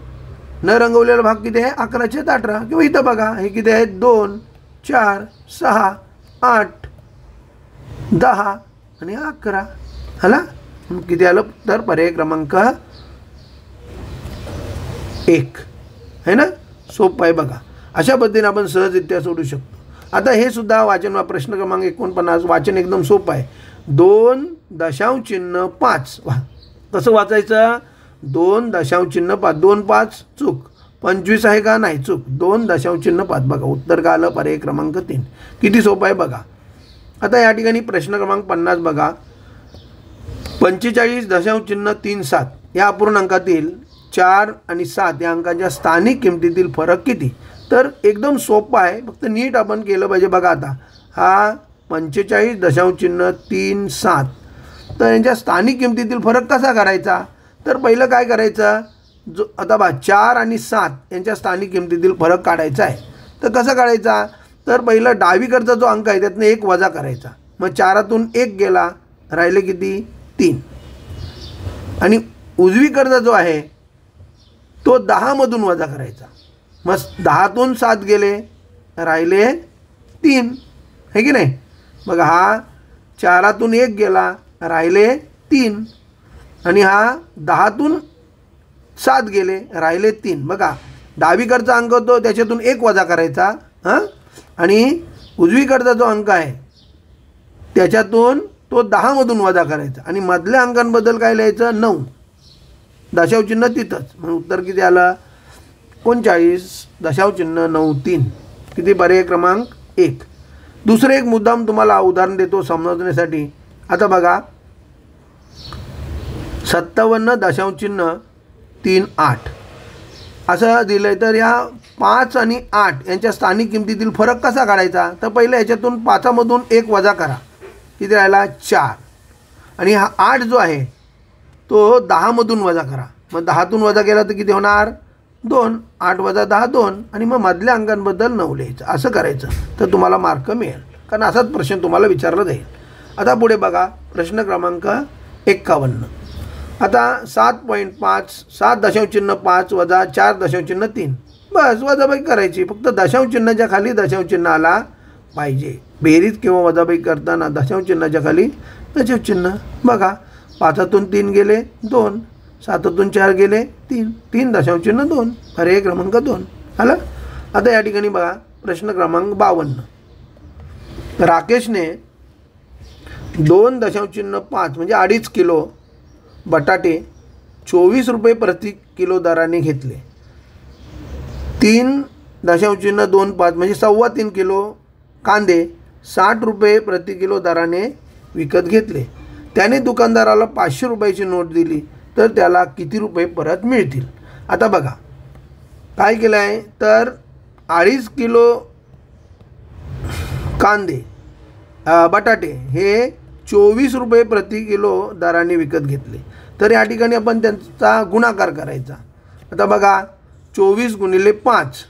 न रंगवलेला भाग किती आहे 11/18. किंवा इथं बघा हे किती आहेत 2 4 6 8 10 आणि 11. हाला किती आलं तर पर्याय क्रमांक 1 आहे ना. सोपं आहे बघा. अशा पद्धतीने आपण सहजरित्या सोडू शकतो. आता हे सुद्धा वाचन प्रश्न क्रमांक 49 वाचन एकदम सोपं आहे. 2.5 कसं वाचायचं 2.5 2 5 चूक 25 आहे का नाही चूक 2.5 बघा. उत्तर का आलं पर्याय क्रमांक 3. किती सोपं आहे बघा. आता या ठिकाणी प्रश्न क्रमांक 50 बघा. 45.37 या अपूर्णांकातील 4 आणि 7 या अंकांच्या स्थानिक किमतीतील फरक किती. तर एकदम सोपं आहे फक्त नीट आपण केलं पाहिजे. बघा आता हा 45.37 तर यांच्या स्थानिक किमतीतील फरक कसा करायचा. तर पहिलं काय करायचं जो आता 4 आणि 7 यांच्या स्थानिक किमतीतील फरक काढायचा आहे. तर कसं काढायचा तर पहिलं डावीकडचा जो अंक आहे त्यातनं 1 वजा करायचा. मग 4तून 1 गेला राहिले किती 3. आणि उजवीकडचा जो आहे तो 10मधून वजा करायचा. मग 10तून 7 गेले राहिले 3 आहे की नाही. बघा हा 4तून 1 गेला राहिले 3 आणि हा 10तून 7 गेले राहिले 3. बघा डावीकडचा अंक होतो त्याच्यातून 1 वजा करायचा आणि उजवीकडचा जो अंक आहे त्याच्यातून तो 10मधून वजा करायचा. आणि मधल्या अंकांबद्दल काय लिहायचं 9 दशावचिन्ह तिथंच. म्हणून उत्तर किती आलं 39.93. किती पर्याय क्रमांक 1. दुसरं एक मुद्दाम तुम्हाला उदाहरण देतो समजण्यासाठी. आता बघा 57.38 असं दिलं आहे. तर या 5 आणि 8 यांच्या स्थानिक किमतीतील फरक कसा काढायचा तर पहिलं याच्यातून 5मधून 1 वजा करा. किती राहिला 4. आणि हा 8 जो आहे तो 10मधून वजा करा. मग 10तून वजा केला तर किती होणार 2, 8 वजा 10 2 आणि मग मधल्या अंकांबद्दल 9 लिहायचं. असं करायचं तर तुम्हाला मार्क मिळेल, कारण असाच प्रश्न तुम्हाला विचारला जाईल. आता पुढे बघा प्रश्न क्रमांक 51. आता 7.5 7.5 वजा 4.3 बस वजाबाकी करायची. फक्त दशांशचिन्हाच्या खाली दशांशचिन्ह आला पाहिजे. बेरीज किंवा वजाबाकी करताना दशांशचिन्हाच्या खाली दशांशचिन्ह. बघा 5तून 3 गेले 2, 7तून 4 गेले 3, 3 दशांशचिन्ह 2, पर्याय क्रमांक 2 आलं. आता या ठिकाणी बघा प्रश्न क्रमांक 52. राकेशने 2.5 म्हणजे 2.5 किलो बटाटे 24 रुपये प्रति किलो दराने घेतले. 3.25 म्हणजे 3.25 किलो कांदे 60 रुपये प्रति किलो दराने विकत घेतले. त्याने दुकानदाराला 500 रुपयाची नोट दिली तर त्याला किती रुपये परत मिळतील. आता बघा काय केलं आहे तर 2.5 किलो कांदे बटाटे हे 24 रुपये प्रति किलो दराने विकत घेतले. तर या ठिकाणी आपण त्यांचा गुणाकार करायचा. आता बघा 24 गुणिले 5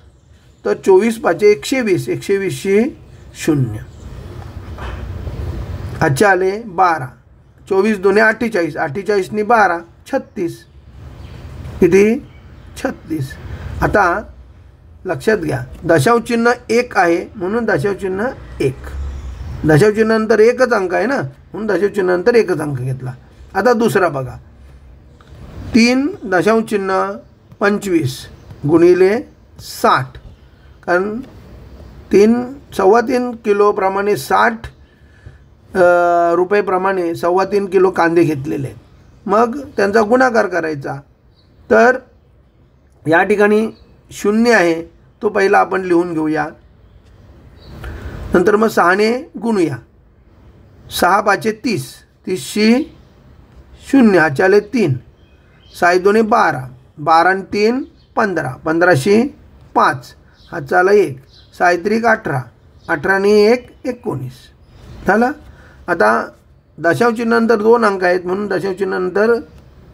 तर 24 पाचे 120, 120शी 0. अच्छा आले 12, 24 दुने 48, 48नी 12 36, किती 36. आता लक्षात घ्या दशांशचिन्ह 1 आहे म्हणून दशांशचिन्ह 1, दशांशचिन्हानंतर एकच अंक आहे ना म्हणून दशांशचिन्हानंतर एकच अंक घेतला. आता दुसरा बघा 3.25 गुणिले 60, कारण 3.25 किलोप्रमाणे 60 रुपयेप्रमाणे 3.25 किलो कांदे घेतलेले आहेत. मग त्यांचा गुणाकार करायचा. तर या ठिकाणी 0 आहे तो पहिला आपण लिहून घेऊया. नंतर मग 6ने गुणूया. 6 पाचे 30, 30शी 0 हाच्याले 3, 6 दुने 12, 12 आणि 3 15, 15शी 5 हाचाला 1, 6 त्रिक 18, 18 आणि 1 19 झालं. आता दशांशचिन्हानंतर 2 अंक आहेत म्हणून दशांशचिन्हानंतर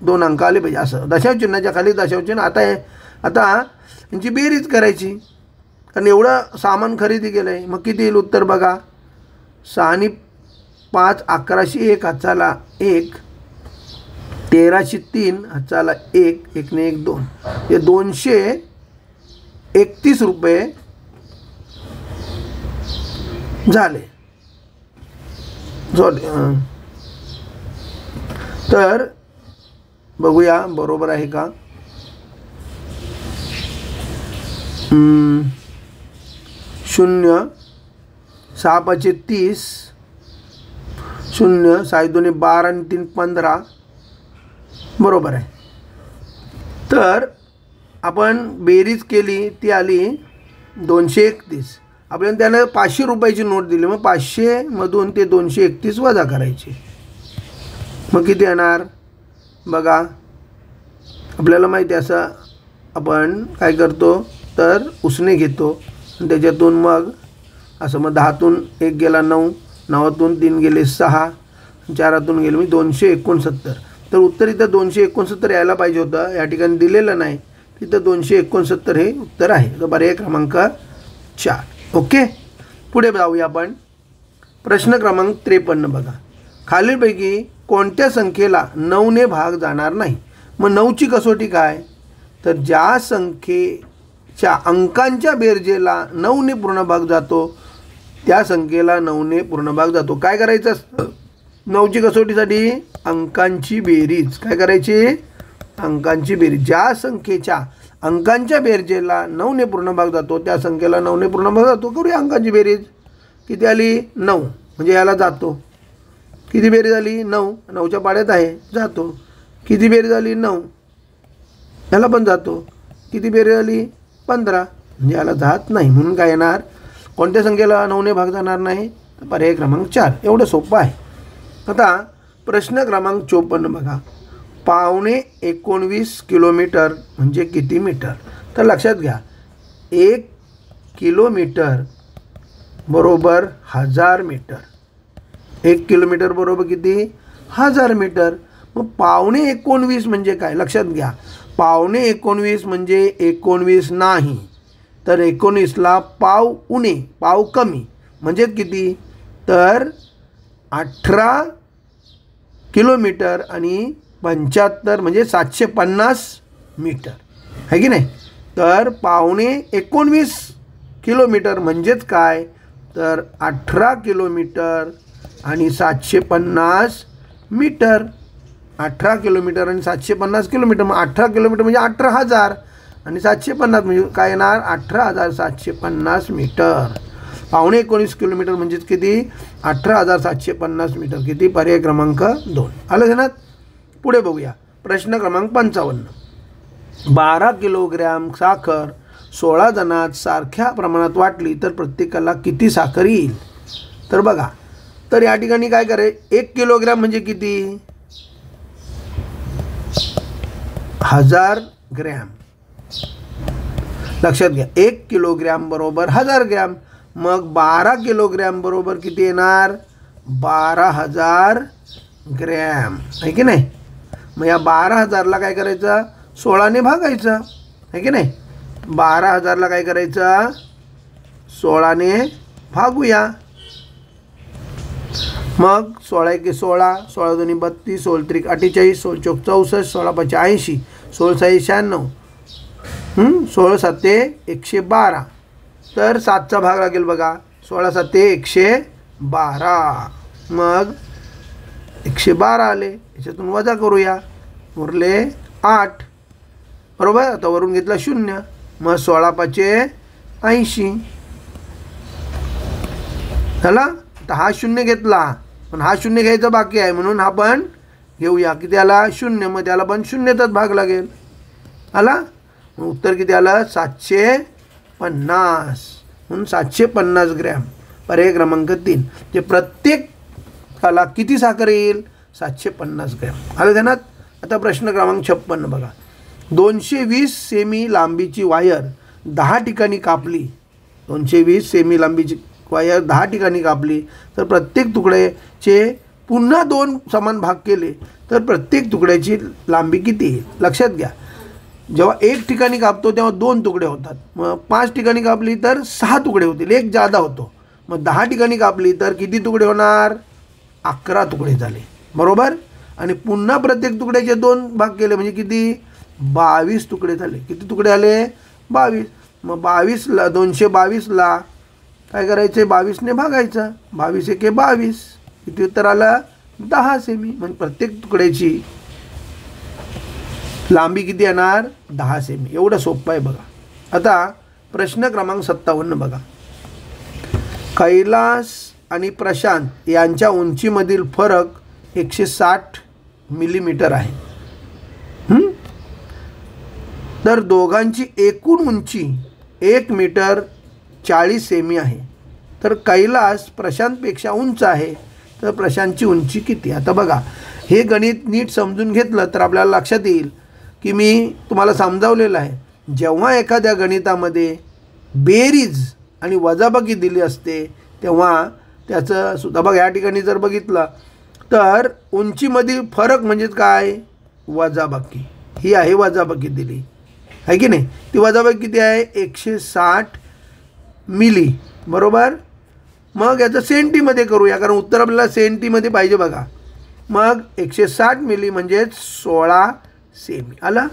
2 अंक आले पाहिजे. असं दशांशचिन्हाच्या खाली दशांशचिन्ह. आता यांची बेरीज करायची, कारण एवढं सामान खरेदी केलं आहे. मग किती येईल उत्तर बघा. 6 आणि 5 11शी 1 हाचाला 1, 13शी 3 हाचाला 1, 1 ने 1 2, हे 231 रुपये झाले. तर बघूया बरोबर आहे का. 0, 6 पाचे 30, 0, 6 दुने 12 आणि 3 15 बरोबर आहे. तर आपण बेरीज केली ती आली 231. आपल्याला त्यानं 500 रुपयाची नोट दिली, मग 500मधून ते 231 वजा करायचे. मग किती येणार बघा. आपल्याला माहिती आहे असं आपण काय करतो तर उसने घेतो आणि त्याच्यातून मग असं मग 10तून 1 गेला 9, 9तून 3 गेले 6, 4तून गेले मी 269. तर उत्तर इथं 269 यायला पाहिजे होतं. या ठिकाणी दिलेलं नाही, तिथं 269 हे उत्तर आहे. तर पर्याय क्रमांक 4. ओके. पुढे जाऊया आपण. प्रश्न क्रमांक 53 बघा. खालीलपैकी कोणत्या संख्येला 9ने भाग जाणार नाही. मग 9ची कसोटी काय तर ज्या संख्येच्या अंकांच्या बेरजेला 9ने पूर्ण भाग जातो त्या संख्येला 9ने पूर्ण भाग जातो. काय करायचं असतं 9ची कसोटीसाठी अंकांची बेरीज. काय करायची अंकांची बेरीज. ज्या संख्येच्या अंकांच्या बेरजेला 9ने पूर्ण भाग जातो त्या संख्येला 9ने पूर्ण भाग जातो. करूया अंकांची बेरीज. किती आली 9 म्हणजे याला जातो. किती बेरीज आली 9, 9च्या पाड्यात आहे जातो. किती बेरीज आली 9 याला पण जातो. किती बेरीज आली 15 म्हणजे याला जात नाही. म्हणून काय येणार कोणत्या संख्येला 9ने भाग जाणार नाही तर पर्याय क्रमांक 4. एवढं सोपं आहे. आता प्रश्न क्रमांक 54 बघा. 19 किलोमीटर म्हणजे किती मीटर. तर लक्षात घ्या 1 किलोमीटर बरोबर 1000 मीटर. 1 किलोमीटर बरोबर किती 1000 मीटर. मग 19 म्हणजे काय लक्षात घ्या. पावणे 19 म्हणजे 19 नाही, तर 19ला पाव उणे पाव कमी म्हणजे किती, तर 18 किलोमीटर आणि 75 म्हणजे 750 मीटर आहे की नाही. तर पावणे 19 किलोमीटर म्हणजेच काय, तर 18 किलोमीटर आणि 750 मीटर. 18 किलोमीटर आणि 750 किलोमीटर, मग 18 किलोमीटर म्हणजे 18,000 आणि 750 म्हणजे काय येणार, 18,750 मीटर. पावणे 19 किलोमीटर म्हणजेच किती, 18,750 मीटर. किती, पर्याय क्रमांक 2. आलं ध्यानात. पुढे बघूया प्रश्न क्रमांक 55. 12 किलोग्रॅम साखर 16 जणांत सारख्या प्रमाणात वाटली तर प्रत्येकाला किती साखर येईल. तर बघा, तर या ठिकाणी काय करे, 1 किलोग्रॅम म्हणजे किती, 1000 ग्रॅम. लक्षात घ्या, 1 किलोग्रॅम बरोबर 1000 ग्रॅम. मग 12 किलोग्रॅम बरोबर किती येणार, 12,000 ग्रॅम आहे की नाही. मग या 12,000ला काय करायचं, 16ने भागायचं आहे की नाही. 12,000ला काय करायचं, 16ने भागूया. मग 16 एके 16, 16 दोन्ही 32, 16 त्रिक 48, 16 चौक 64, 16 पंचे 80, 16 साई 96, 16 साते 112. तर 7चा भाग लागेल बघा, 16 साते 112. मग 112 आले, याच्यातून वजा करूया, उरले 8 बरोबर. आता वरून घेतला 0, मग 16 पाचे 80 झाला. तर हा 0 घेतला, पण हा 0 घ्यायचा बाकी आहे म्हणून हा पण घेऊया. किती आला, 0. मग त्याला पण 0तच भाग लागेल. आला. मग उत्तर किती आलं, 750. म्हणून 750 ग्रॅम. पर्याय क्रमांक 3. ते प्रत्येकाला किती साखर येईल, 750 ग्रॅम. आलं ध्यानात. आता प्रश्न क्रमांक 56 बघा. 220 सेमी लांबीची वायर 10 ठिकाणी कापली. 220 सेमी लांबीची वायर 10 ठिकाणी कापली तर प्रत्येक तुकड्याचे पुन्हा 2 समान भाग केले तर प्रत्येक तुकड्याची लांबी किती येईल. लक्षात घ्या, जेव्हा 1 ठिकाणी कापतो तेव्हा 2 तुकडे होतात. मग 5 ठिकाणी कापली तर 6 तुकडे होतील, 1 जादा होतो. मग 10 ठिकाणी कापली तर किती तुकडे होणार, 11 तुकडे झाले बरोबर. आणि पुन्हा प्रत्येक तुकड्याचे 2 भाग केले म्हणजे किती, 22 तुकडे झाले. किती तुकडे आले, 22. मग 22ला 222ला काय करायचे, 22ने भागायचं. 22 एके 22. किती उत्तर आलं, 10 सेमी. म्हणजे प्रत्येक तुकड्याची लांबी किती येणार, 10 सेमी. एवढं सोपं आहे बघा. आता प्रश्न क्रमांक 57 बघा. कैलास आणि प्रशांत यांच्या उंचीमधील फरक 160 मिलीमीटर आहे. तर दोघांची एकूण उंची 1 मीटर 40 सेमी आहे. तर कैलास प्रशांतपेक्षा उंच आहे, तर प्रशांतची उंची किती. आता बघा, हे गणित नीट समजून घेतलं तर आपल्याला लक्षात येईल की मी तुम्हाला समजावलेलं आहे. जेव्हा एखाद्या गणितामध्ये बेरीज आणि वजाबाकी दिली असते तेव्हा त्याचं सुद्धा बघा, या ठिकाणी जर बघितलं तर उंचीमधील फरक म्हणजेच काय, वजाबाकी. ही आहे वजाबाकी दिली आहे की नाही. ती वजाबाकी किती आहे, 160 मिली बरोबर. मग याचं सेंटीमध्ये करूया कारण उत्तर आपल्याला सेंटीमध्ये पाहिजे बघा. मग 160 मिली म्हणजेच 16 सेमी आला.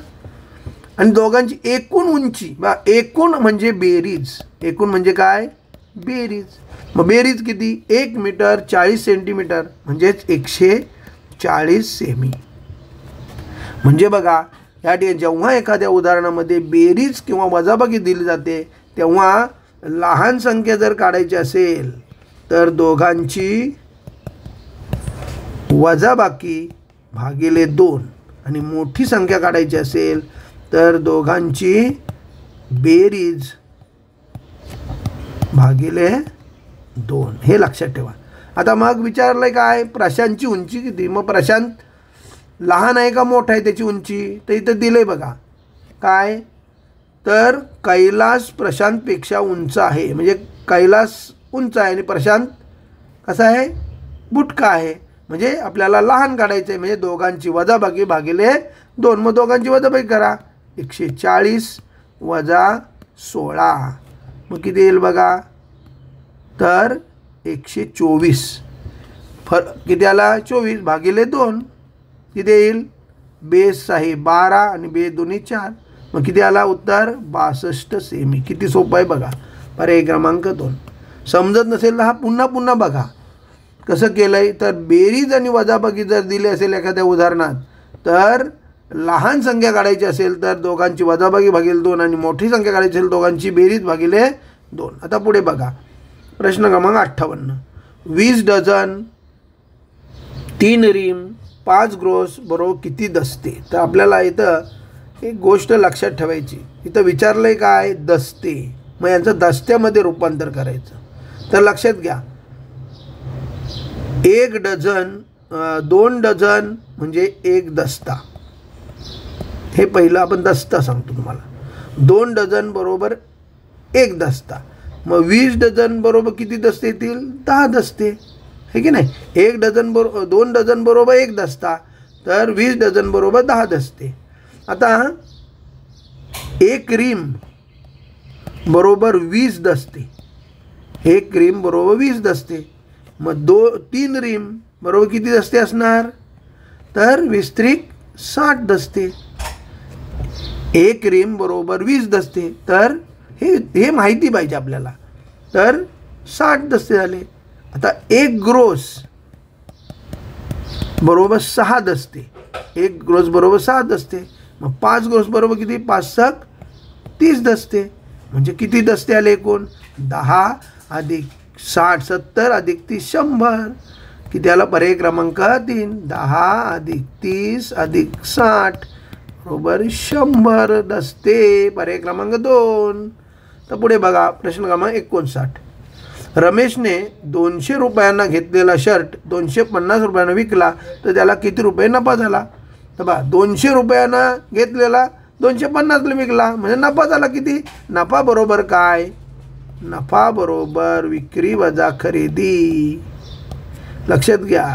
आणि दोघांची एकूण उंची बा, एकूण म्हणजे बेरीज. एकूण म्हणजे काय, बेरीज. मग बेरीज किती, 1 मीटर 40 सेंटीमीटर म्हणजेच 140 सेमी. म्हणजे बघा, या ठिकाणी जेव्हा एखाद्या उदाहरणामध्ये बेरीज किंवा वजाबाकी दिली जाते तेव्हा लहान संख्या जर काढायची असेल तर दोघांची वजाबाकी भागिले 2 आणि मोठी संख्या काढायची असेल तर दोघांची बेरीज भागिले 2. हे लक्षात ठेवा. आता मग विचारलं आहे काय, प्रशांतची उंची किती. मग प्रशांत लहान आहे का मोठा आहे त्याची उंची, तर इथं दिलं आहे बघा काय, तर कैलास प्रशांतपेक्षा उंच आहे. म्हणजे कैलास उंच आहे आणि प्रशांत कसा आहे, बुटका आहे. म्हणजे आपल्याला लहान काढायचं आहे. म्हणजे दोघांची वजाबाकी भागिले 2. मग दोघांची वजाबाकी करा, 140 वजा 16 मग किती येईल बघा, तर 124. किती आला, 24 भागिले 2 किती येईल, बेस आहे 12 आणि बेस 2 4. मग किती आला उत्तर, 62 सेमी. किती सोपं आहे बघा. पर्याय क्रमांक 2. समजत नसेल तर हा पुन्हा पुन्हा बघा कसं केलं आहे. तर बेरीज आणि वजाबाकी जर दिली असेल एखाद्या उदाहरणात, तर लहान संख्या काढायची असेल तर दोघांची वजाबाकी भागिले 2 आणि मोठी संख्या काढायची असेल दोघांची बेरीज भागिले 2. आता पुढे बघा प्रश्न क्रमांक 58. 20 डझन 3 रिम 5 ग्रोस बरोबर किती दस्ते. तर आपल्याला इथं एक गोष्ट लक्षात ठेवायची. इथं विचारलं आहे काय, दस्ते. मग यांचं दस्त्यामध्ये रूपांतर करायचं. तर लक्षात घ्या, 1 डझन 2 डझन म्हणजे 1 दस्ता. हे पहिलं आपण दस्ता सांगतो तुम्हाला. 2 डझन बरोबर 1 दस्ता. मग 20 डझन बरोबर किती दस्ते येतील, 10 दस्ते, हे की नाही. 1 डझन बरोबर 2 डझन बरोबर 1 दस्ता, तर 20 डझन बरोबर 10 दस्ते. आता 1 रिम बरोबर 20 दस्ते. 1 रिम बरोबर 20 दस्ते. मग 3 रिम बरोबर किती दस्ते असणार, तर 20 त्रिक 60 दस्ते. 1 रिम बरोबर 20 दस्ते, तर हे माहिती पाहिजे आपल्याला. तर 60 दस्ते झाले. आता 1 ग्रोस बरोबर 6 दस्ते. 1 ग्रोस बरोबर 6 दस्ते. मग 5 ग्रोस बरोबर किती, 5 सक 30 दस्ते. म्हणजे किती दस्ते आले एकूण, 10 अधिक 60 70 अधिक 30 100. किती आला, पर्याय क्रमांक 3. 10 अधिक 30 अधिक 60 बरोबर 100 दस्ते. पर्याय क्रमांक 2. तर पुढे बघा प्रश्न क्रमांक 59. रमेशने 200 रुपयांना घेतलेला शर्ट 250 रुपयांना विकला तर त्याला किती रुपये नफा झाला. तर बघा 200 रुपयांना घेतलेला 250ला विकला म्हणजे नफा झाला किती. नफा बरोबर काय, नफा बरोबर विक्री वजा खरेदी. लक्षात घ्या,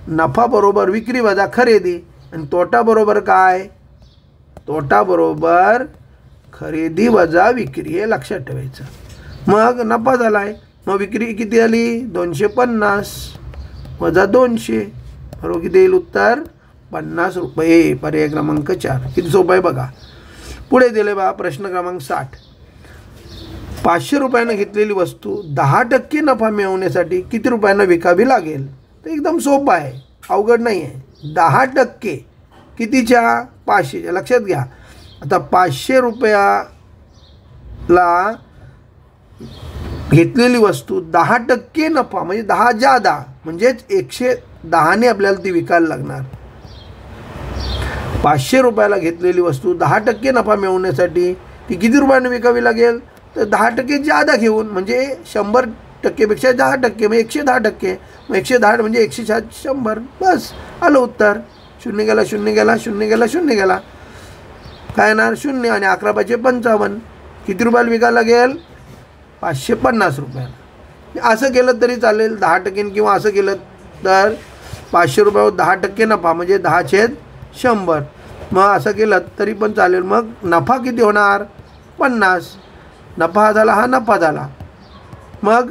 नफा बरोबर विक्री वजा खरेदी. आणि तोटा बरोबर काय, तोटा बरोबर खरेदी वजा विक्री. हे लक्षात ठेवायचं. मग नफा झाला आहे, मग विक्री किती आली, 250 वजा 200 बरोबर किती येईल उत्तर, 50 रुपये. पर्याय क्रमांक 4. किती सोपं आहे बघा. पुढे दिले बा प्रश्न क्रमांक 60. 500 रुपयांना घेतलेली वस्तू 10% नफा मिळवण्यासाठी किती रुपयांना विकावी लागेल. तर एकदम सोपं आहे, अवघड नाही आहे. 10% कितीच्या, 500च्या. लक्षात घ्या, आता 500 रुपयाला घेतलेली वस्तू 10% नफा म्हणजे 10 जादा म्हणजेच 110ने आपल्याला ती विकायला लागणार. 500 रुपयाला घेतलेली वस्तू 10% नफा मिळवण्यासाठी ती किती रुपयाने विकावी लागेल, तर 10% जादा घेऊन म्हणजे 100%पेक्षा 10% म्हणजे 110%. मग 110 म्हणजे 100 बस आलं उत्तर. 0 गेला 0 गेला 0 गेला 0 गेला काय येणार 0 आणि 11 5 55. किती रुपयाला विकायला लागेल, 550 रुपयाला. असं केलं तरी चालेल 10% किंवा असं केलं तर 500 रुपयावर 10% नफा म्हणजे 10/100. मग असं केलं तरी पण चालेल. मग नफा किती होणार, 50. नफा झाला, हा नफा झाला. मग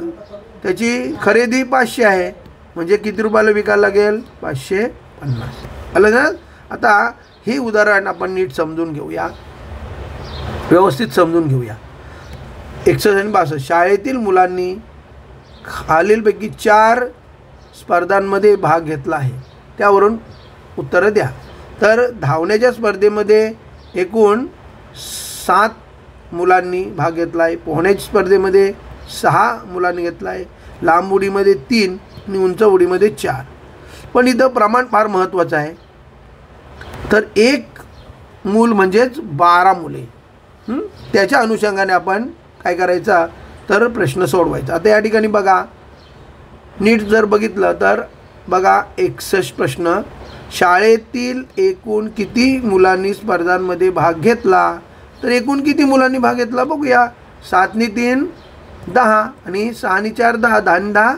त्याची खरेदी 500 आहे म्हणजे किती रुपयाला विकायला लागेल, 550. आलं ना. आता हे उदाहरण आपण नीट समजून घेऊया, व्यवस्थित समजून घेऊया. 6162. शाळेतील मुलांनी खालीलपैकी 4 स्पर्धांमध्ये भाग घेतला आहे, त्यावरून उत्तरं द्या. तर धावण्याच्या स्पर्धेमध्ये एकूण 7 मुलांनी भाग घेतला आहे. पोहण्याच्या स्पर्धेमध्ये 6 मुलांनी घेतला आहे. लांब उडीमध्ये 3 आणि उंच उडीमध्ये 4. पण इथं प्रमाण फार महत्त्वाचं आहे. तर 1 मूल म्हणजेच 12 मुले. त्याच्या अनुषंगाने आपण काय करायचा, तर प्रश्न सोडवायचा. आता या ठिकाणी बघा नीट जर बघितलं तर बघा 61 प्रश्न. शाळेतील एकूण किती मुलांनी स्पर्धांमध्ये भाग घेतला. तर एकूण किती मुलांनी भाग घेतला बघूया. 7 नी 3 10 आणि 6 नी 4 10, 10 नी 10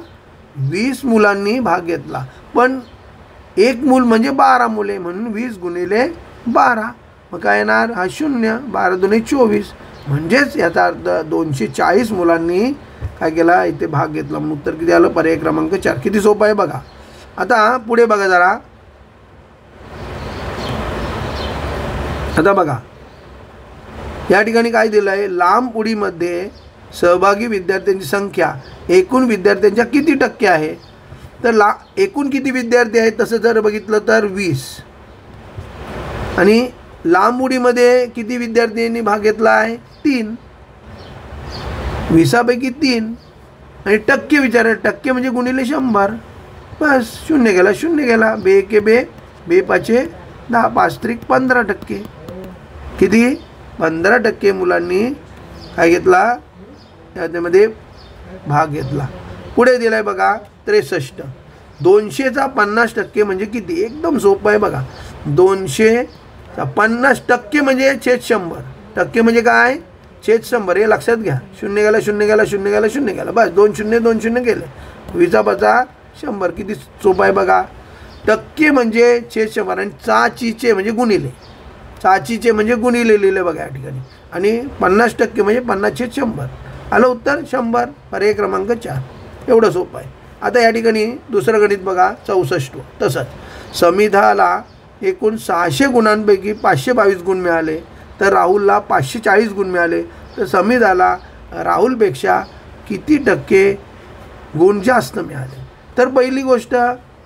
20 मुलांनी भाग घेतला. पण 1 मूल म्हणजे 12 मुले म्हणून 20 गुणिले 12 मग काय येणार, हा 0, 12 दुणे 24. म्हणजेच याचा अर्थ 240 मुलांनी काय केला, इथे भाग घेतला. मग उत्तर किती आलं, पर्याय क्रमांक 4. किती सोपं आहे बघा. आता पुढे बघा जरा. आता बघा या ठिकाणी काय दिलं आहे, लांब उडीमध्ये सहभागी विद्यार्थ्यांची संख्या एकूण विद्यार्थ्यांच्या किती टक्के आहे. तर एकूण किती विद्यार्थी आहेत तसं जर बघितलं तर 20. आणि लांब उडीमध्ये किती विद्यार्थ्यांनी भाग घेतला आहे, 3. 20पैकी 3. आणि टक्के विचारा, टक्के म्हणजे गुणिले 100. बस 0 गेला 0 गेला. 2 के 2, 2 पाचे 10, 5 त्रिक 15%. किती, 15% मुलांनी काय घेतला, त्यामध्ये भाग घेतला. पुढे दिला आहे बघा 63. 200चा 50% म्हणजे किती, एकदम सोपं आहे बघा. 200चा 50% म्हणजे छेद 100. टक्के म्हणजे काय, छेद 100. हे लक्षात घ्या. 0 गेला 0 गेला 0 गेला 0 गेला. बस 2 0 2 0 गेले. 20चा 50 100. किती सोपं आहे बघा. टक्के म्हणजे छेद 100 आणि चाचीचे म्हणजे गुणिले. चाचीचे म्हणजे गुणिले लिहिले बघा या ठिकाणी. आणि 50% म्हणजे 50/100. आलं उत्तर 100. पर्याय क्रमांक 4. एवढं सोपं आहे. आता या ठिकाणी दुसरं गणित बघा 64. तसंच समिधाला एकूण 600 गुणांपैकी 522 गुण मिळाले, तर राहुलला 540 गुण मिळाले. तर समिधाला राहुलपेक्षा किती टक्के गुण जास्त मिळाले. तर पहिली गोष्ट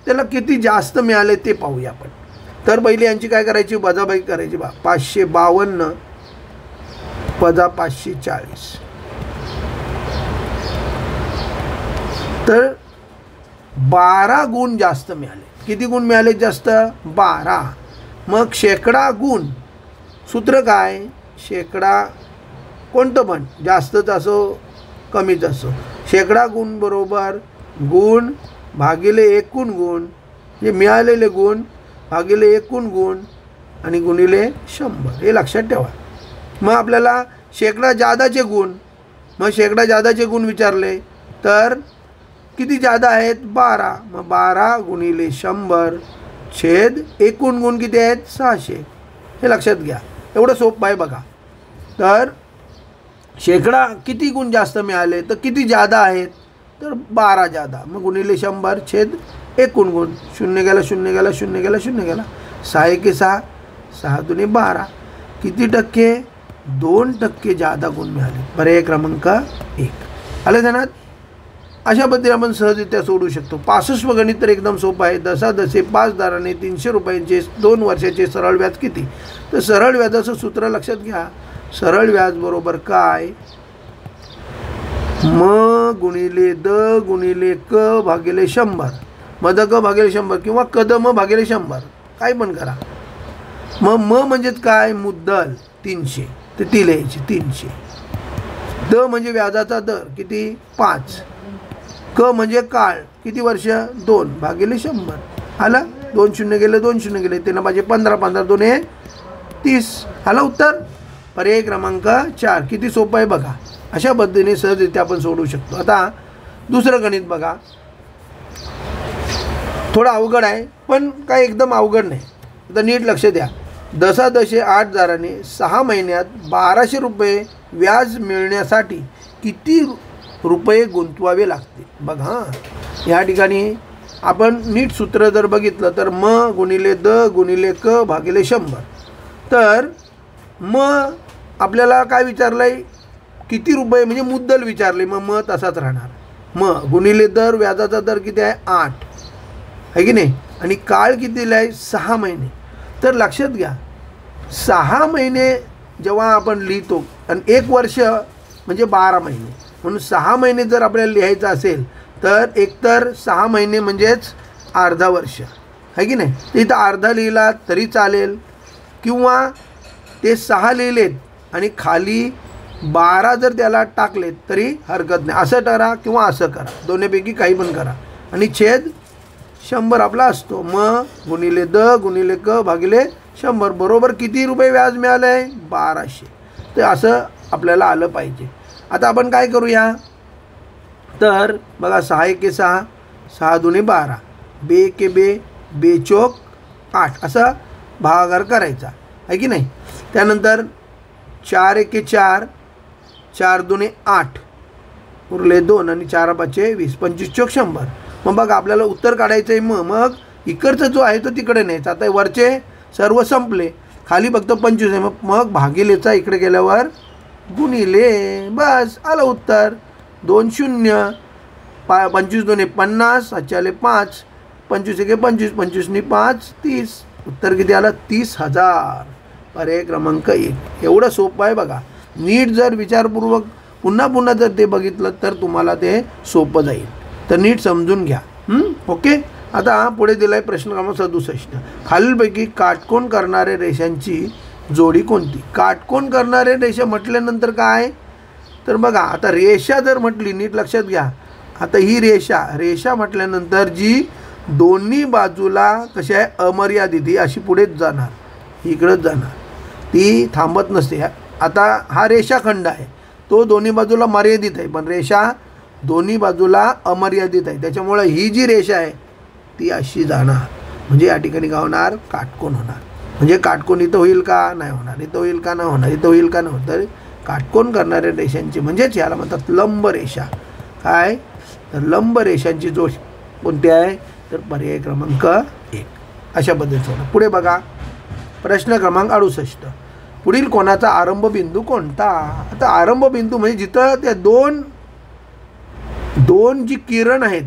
त्याला किती जास्त मिळाले ते पाहूया आपण. तर पहिली यांची काय करायची, वजाबाकी करायची. 552 वजा 540. तर 12 गुण जास्त मिळाले. किती गुण मिळाले जास्त, 12. मग शेकडा गुण, सूत्र काय, शेकडा कोणतं पण जास्तच असो कमीच असो, शेकडा गुण बरोबर गुण भागिले एकूण गुण, जे मिळालेले गुण भागिले एकूण गुण आणि गुणिले 100. हे लक्षात ठेवा. मग आपल्याला शेकडा जादाचे गुण, मग शेकडा जादाचे गुण विचारले तर किती जादा आहेत, 12. मग 12 गुणिले 100 छेद एकूण गुण किती आहेत, 600. हे लक्षात घ्या. एवढं सोपं आहे बघा. तर शेकडा किती गुण जास्त मिळाले तर किती जादा आहेत, तर 12 जादा. मग गुणिले 100 छेद एकूण गुण. 0 गेला 0 गेला 0 गेला 0 गेला. 6 एके 6, 6 दुणे 12. किती टक्के, 2% जादा गुण मिळाले. पर्याय क्रमांक 1. आलं ध्यानात. अशा पद्धतीने आपण सहजरित्या सोडू शकतो. 65 गणित तर एकदम सोपं आहे. दशादशे 5 दराने 300 रुपयांचे 2 वर्षाचे सरळ व्याज किती. तर सरळ व्याजाचं सूत्र लक्षात घ्या. सरळ व्याज बरोबर काय, म गुणिले द गुणिले क भागिले 100. मद क भागिले 100 किंवा कदम भागिले 100, काय पण करा. मग म्हणजेच काय, मुद्दल 300, ते ती लिहायची 300. द म्हणजे व्याजाचा दर किती, 5. क म्हणजे काळ किती वर्ष, 2 भागिले 100. आलं. 2 0 गेले 2 0 गेले. 3 पाहिजे 15, 15 2 30. आलं उत्तर. पर्याय क्रमांक 4. किती सोपं आहे बघा. अशा पद्धतीने सहजरित्या आपण सोडू शकतो. आता दुसरं गणित बघा. थोडं अवघड आहे पण काय एकदम अवघड नाही. आता नीट लक्ष द्या. दशादशे 8 दराने 6 महिन्यात 1200 रुपये व्याज मिळण्यासाठी किती रुपये गुंतवावे लागते. बघा या ठिकाणी आपण नीट सूत्र जर बघितलं तर म गुणिले द गुणिले क भागिले 100. तर मग आपल्याला काय विचारलं आहे, किती रुपये म्हणजे मुद्दल विचारले. मग तसाच राहणार. मग गुणिले दर, व्याजाचा दर किती आहे, 8 आहे की नाही. आणि काळ किती दिला आहे, 6 महिने. तर लक्षात घ्या 6 महिने जेव्हा आपण लिहितो आणि 1 वर्ष म्हणजे 12 महिने, म्हणून 6 महिने जर आपल्याला लिहायचं असेल तर एकतर 6 महिने म्हणजेच अर्धा वर्ष आहे की नाही. इथं अर्धा लिहिला तरी चालेल किंवा ते 6 लिहिलेत आणि खाली 12 जर त्याला टाकलेत तरी हरकत नाही. असं करा किंवा असं करा, दोन्हीपैकी काही पण करा. आणि छेद 100 आपला असतो. मग गुणिले द गुणिले क भागिले 100 बरोबर किती रुपये व्याज मिळालं आहे, 1200. तर असं आपल्याला आलं पाहिजे. आता आपण काय करूया, तर बघा 6 एके 6, 6 दुणे 12, 2 एके 2, 2 चौक 8 असा भागाकार करायचा. आहे की नाही. त्यानंतर 4 एके 4, 4 दुने 8, उरले 2 आणि 4 पाचे 20, 25 चोक 100. मग बघा आपल्याला उत्तर काढायचं आहे. मग इकडचा जो आहे तो तिकडे न्यायचा. आता वरचे सर्व संपले, खाली फक्त 25 आहे. मग भागिलेचा इकडे गेल्यावर गुणिले, बस आलं उत्तर. 2 0, 25 दुने 50, 7 5, 25 एके 25, 25 नी 5 30. उत्तर किती आलं? 30,000. पर्याय क्रमांक 1. एवढं सोपं आहे बघा. नीट जर विचारपूर्वक पुन्हा पुन्हा जर ते बघितलं तर तुम्हाला ते सोपं जाईल. तर नीट समजून घ्या. ओके. आता पुढे दिला आहे प्रश्न क्रमांक 67. खालीलपैकी काटकोन करणारे रेषांची जोडी कोणती? काटकोन करणारे रेषा म्हटल्यानंतर काय? तर बघा आता रेषा जर म्हटली, नीट लक्षात घ्या. आता ही रेषा म्हटल्यानंतर जी दोन्ही बाजूला कशी आहे? अमर्यादित, ही अशी पुढेच जाणार, इकडंच जाणार, ती थांबत नसते. आता हा रेषाखंड आहे, तो दोन्ही बाजूला मर्यादित आहे, पण रेषा दोन्ही बाजूला अमर्यादित आहे. त्याच्यामुळे ही जी रेषा आहे ती अशी जाणार, म्हणजे या ठिकाणी काय होणार? काटकोन होणार. म्हणजे काटकोन इथं होईल का? नाही होणार. इथं होईल का? नाही होणार. इथं होईल का? नाही होत. तर काटकोन करणाऱ्या रेषांची म्हणजेच याला म्हणतात लंब रेषा. काय? तर लंब रेषांची जोडी कोणती आहे? तर पर्याय क्रमांक 1. अशा पद्धतीचं. पुढे बघा प्रश्न क्रमांक 68. पुढील कोणाचा आरंभ बिंदू कोणता? आता आरंभ बिंदू म्हणजे जिथं त्या दोन जी किरण आहेत,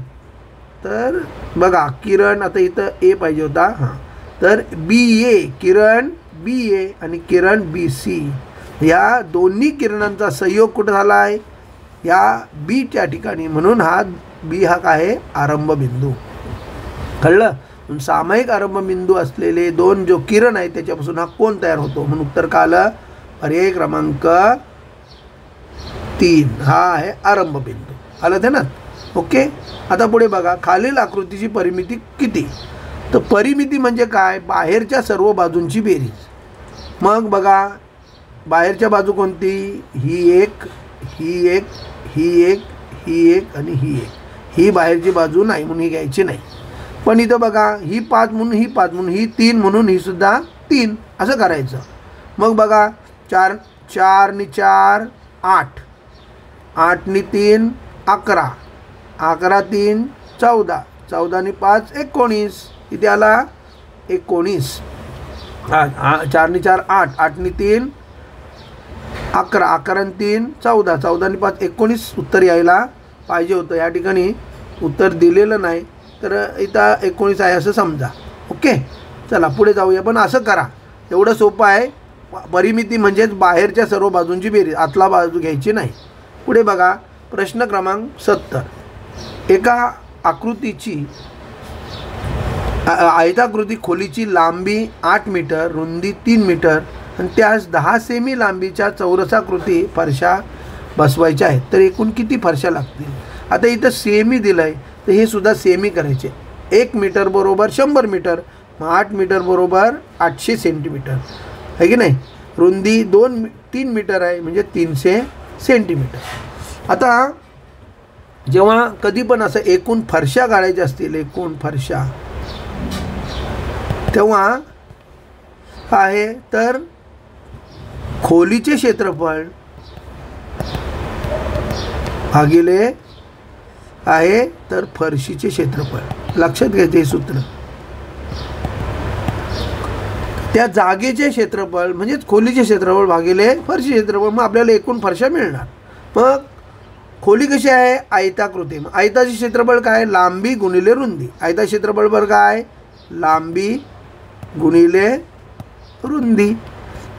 तर बघा किरण, आता इथं ए पाहिजे होता, हां, तर BA, किरण BA आणि किरण BC, या दोन्ही किरणांचा संयोग कुठं झाला आहे? या बीच्या ठिकाणी. म्हणून हा बी हा काय आहे? आरंभ बिंदू. कळलं? सामायिक आरंभ बिंदू असलेले दोन जो किरण आहेत त्याच्यापासून हा कोण तयार होतो? म्हणून उत्तर काय आलं? पर्याय क्रमांक 3 हा आहे आरंभ बिंदू. आलं ते ना? ओके. आता पुढे बघा खालील आकृतीची परिमिती किती? तर परिमिती म्हणजे काय? बाहेरच्या सर्व बाजूंची बेरीज. मग बघा बाहेरच्या बाजू कोणती? ही एक, ही एक, ही एक, ही एक आणि ही एक. ही बाहेरची बाजू नाही म्हणून ही घ्यायची नाही. पण इथं बघा ही 5 म्हणून, ही 5 म्हणून, ही 3 म्हणून, ही सुद्धा 3 असं करायचं. मग बघा 4 नी 4 8, 8 नी 3 11, 11 3 14, 14 नी 5 19. इथे आला 19. 4 नी 4 8, 8 नी 3 11, 11 नी 3 14, 14 नी 5 19 उत्तर यायला पाहिजे होतं. या ठिकाणी उत्तर दिलेलं नाही, तर इथं 19 आहे असं समजा. ओके. चला पुढे जाऊया. पण असं करा, एवढं सोपं आहे. परिमिती म्हणजेच बाहेरच्या सर्व बाजूंची बेरीज, आतला बाजू घ्यायची नाही. पुढे बघा प्रश्न क्रमांक 70. एका आकृतीची आयताकृती खोलीची लांबी 8 मीटर, रुंदी 3 मीटर आणि त्यास 10 सेमी लांबीच्या चौरसाकृती फरशा बसवायच्या आहेत, तर एकूण किती फरशा लागतील? आता इथं सेमी दिलं आहे, तर हे सुद्धा सेमी करायचे. 1 मीटर बरोबर 100 मीटर, मग 8 मीटर बरोबर 800 सेंटीमीटर आहे की नाही. रुंदी 3 मीटर आहे म्हणजे 300 सेंटीमीटर. आता जेव्हा कधी पण असं एकूण फरशा काढायच्या असतील, एकूण फरशा, तेव्हा आहे तर खोलीचे क्षेत्रफळ भागिले आहे तर फरशीचे क्षेत्रफळ. लक्षात घ्यायचे हे सूत्र. त्या जागेचे क्षेत्रफळ म्हणजेच खोलीचे क्षेत्रफळ भागिले फरशी क्षेत्रफळ, मग आपल्याला एकूण फरशा मिळणार. मग खोली कशी आहे? आयताकृती. मग आयताचे क्षेत्रफळ काय? लांबी गुणिले रुंदी. आयता क्षेत्रफळ बरं काय? लांबी गुणिले रुंदी.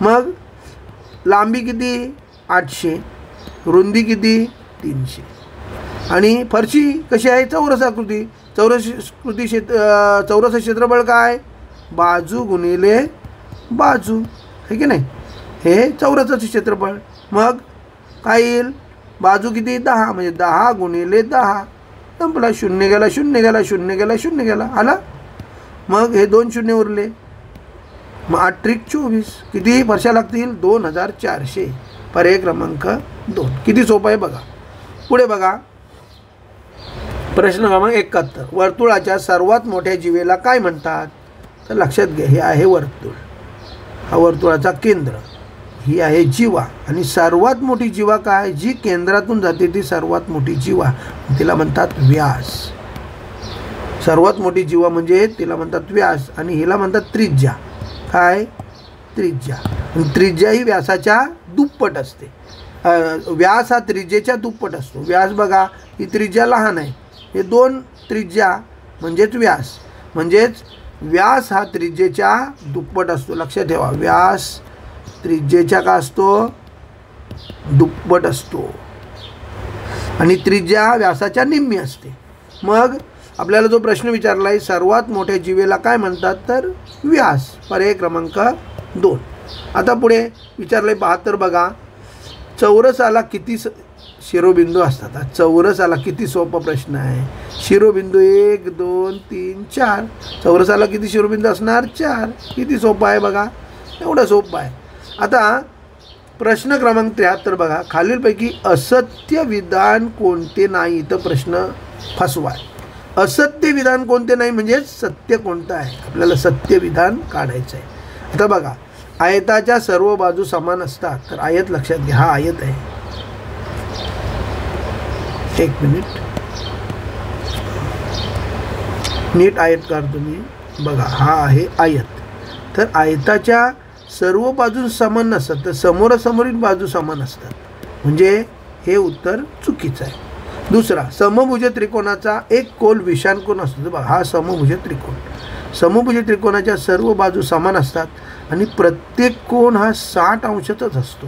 मग लांबी किती? 800, रुंदी किती? 300. आणि फरशी कशी आहे? चौरसाकृती. चौरस क्षेत्रफळ काय? बाजू गुणिले बाजू आहे की नाही. हे चौरसाचं क्षेत्रफळ. मग काय येईल? बाजू किती? 10, म्हणजे 10 गुणिले 10. संपला. 0 गेला, 0 गेला, 0 गेला, 0 गेला, आला. मग हे 2 शून्य उरले. मग 8 त्रिक 24. किती फरशा लागतील? 2400. पर्याय क्रमांक 2. किती सोपं आहे बघा. पुढे बघा प्रश्न क्रमांक 71. वर्तुळाच्या सर्वात मोठ्या जीवेला काय म्हणतात? तर लक्षात घ्या, हे आहे वर्तुळ. हा वर्तुळाचा केंद्र, ही आहे जीवा. आणि सर्वात मोठी जीवा काय, जी केंद्रातून जाते ती सर्वात मोठी जीवा, तिला म्हणतात व्यास. सर्वात मोठी जीवा म्हणजे तिला म्हणतात व्यास, आणि हिला म्हणतात त्रिज्या. काय, त्रिज्या. आणि त्रिज्या ही व्यासाच्या दुप्पट असते. व्यास हा त्रिज्येच्या दुप्पट असतो. व्यास बघा, ही त्रिज्या लहान आहे, हे 2 त्रिज्या म्हणजेच व्यास. म्हणजेच व्यास हा त्रिज्येच्या दुप्पट असतो. लक्षात ठेवा, व्यास त्रिज्येच्या का असतो, दुप्पट असतो. आणि त्रिज्या व्यासाच्या निम्मी असते. मग आपल्याला जो प्रश्न विचारला आहे, सर्वात मोठ्या जीवेला काय म्हणतात, तर व्यास. पर्याय क्रमांक 2. आता पुढे विचारले 72 बघा, चौरसाला किती शिरोबिंदू असतात. चौरसाला किती सोपा प्रश्न आहे. शिरोबिंदू 1 2 3 4. चौरसाला किती शिरोबिंदू असणार, 4. किती सोपा आहे बघा, एवढं सोपं आहे. आता प्रश्न क्रमांक 73 बघा, खालीलपैकी असत्य विधान कोणते नाही. तर प्रश्न फसवा आहे. असत्य विधान कोणते नाही म्हणजे सत्य कोणतं आहे, आपल्याला सत्य विधान काढायचं आहे. आता बघा, आयताच्या सर्व बाजू समान असतात. तर आयत लक्षात घ्या, हा आयत आहे. 1 मिनिट, नीट आयत काढतो मी. बघा, हा आहे आयत. तर आयताच्या सर्व बाजू समान नसतात, तर समोरासमोरील बाजू समान असतात. म्हणजे हे उत्तर चुकीचं आहे. दुसरा, समभुज त्रिकोणाचा एक कोन विषाणकोन असतो. तर बघा, हा समभुज त्रिकोण. समभुज त्रिकोणाच्या सर्व बाजू समान असतात आणि प्रत्येक कोन हा 60 अंशाचाच असतो.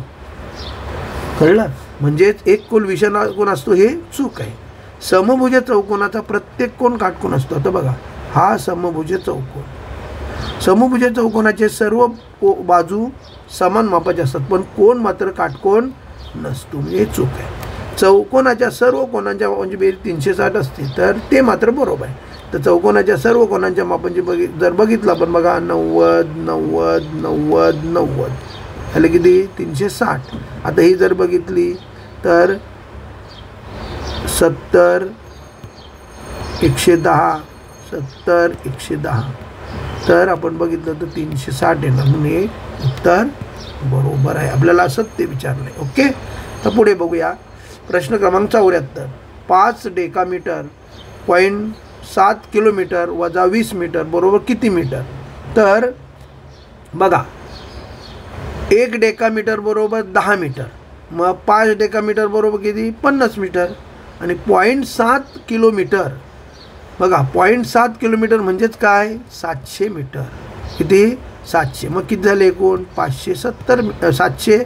कळलं, म्हणजेच एक कोन विषाणकोन असतो हे चूक आहे. समभुज चौकोनाचा प्रत्येक कोन काटकोन असतो. आता बघा, हा समभुज चौकोन. समभुज चौकोनाचे सर्व बाजू समान मापाचे असतात, पण कोन मात्र काटकोन नसतो, म्हणजे हे चूक आहे. चौकोनाच्या सर्व कोनांच्या मापांची बेरीज 360 असते, तर ते मात्र बरोबर आहे. तर चौकोनाच्या सर्व कोनांच्या मापांची जर बघितलं आपण, बघा 90 90 90 90 झाले किती, 360. आता ही जर बघितली तर 70 110 70 110. तर आपण बघितलं तर 360 येणार, म्हणून हे उत्तर बरोबर आहे. आपल्याला सत्य विचारलं आहे. ओके, तर पुढे बघूया. प्रश्न क्रमांक 74. 5 डेकामीटर 0.7 किलोमीटर वजा 20 मीटर बरोबर किती मीटर. तर बघा, 1 डेकामीटर बरोबर 10 मीटर, मग 5 डेकामीटर बरोबर किती, 50 मीटर. आणि 0.7 किलोमीटर, बघा 0.7 किलोमीटर म्हणजेच काय, 700 मीटर. किती, 700. मग किती झाले एकूण, 570. 700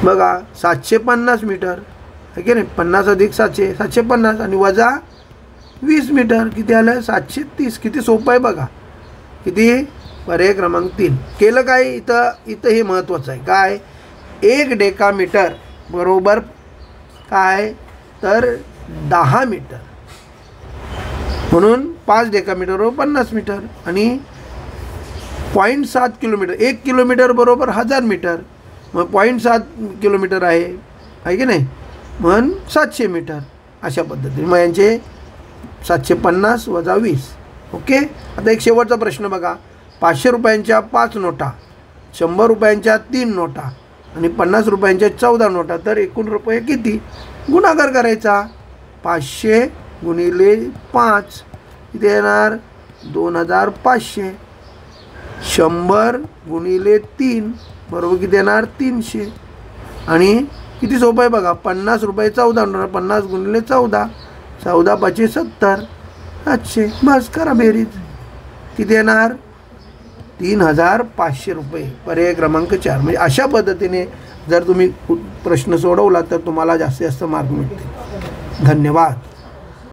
बघा 750 मीटर आहे की नाही. 50 अधिक 700 750 आणि वजा 20 मीटर किती आलं, 730. किती सोपं आहे बघा. किती, पर्याय क्रमांक 3. केलं काय, इथं हे महत्त्वाचं आहे. काय, 1 डेकामीटर बरोबर काय, तर 10 मीटर. म्हणून 5 डेकामीटर बरोबर 50 मीटर. आणि 0.7 किलोमीटर, 1 किलोमीटर बरोबर 1000 मीटर. मग 0.7 किलोमीटर आहे की नाही, म्हणून 700 मीटर. अशा पद्धतीने मग यांचे 750 वजा 20. ओके. आता एक शेवटचा प्रश्न बघा. 500 रुपयांच्या 5 नोटा, 100 रुपयांच्या 3 नोटा आणि 50 रुपयांच्या 14 नोटा. तर एकूण रुपये किती, गुणाकार करायचा. 500 गुणिले 5 किती येणार, 2500. 100 गुणिले 3 बरोबर किती येणार, 300. आणि किती सोपं आहे बघा, 50 रुपये 14 नोटा, 50 गुणिले 14, 14 5 70, 700. बस करा बेरीज, किती येणार, 3500 रुपये. पर्याय क्रमांक 4. म्हणजे अशा पद्धतीने जर तुम्ही प्रश्न सोडवला तर तुम्हाला जास्तीत जास्त मार्क मिळतील. धन्यवाद.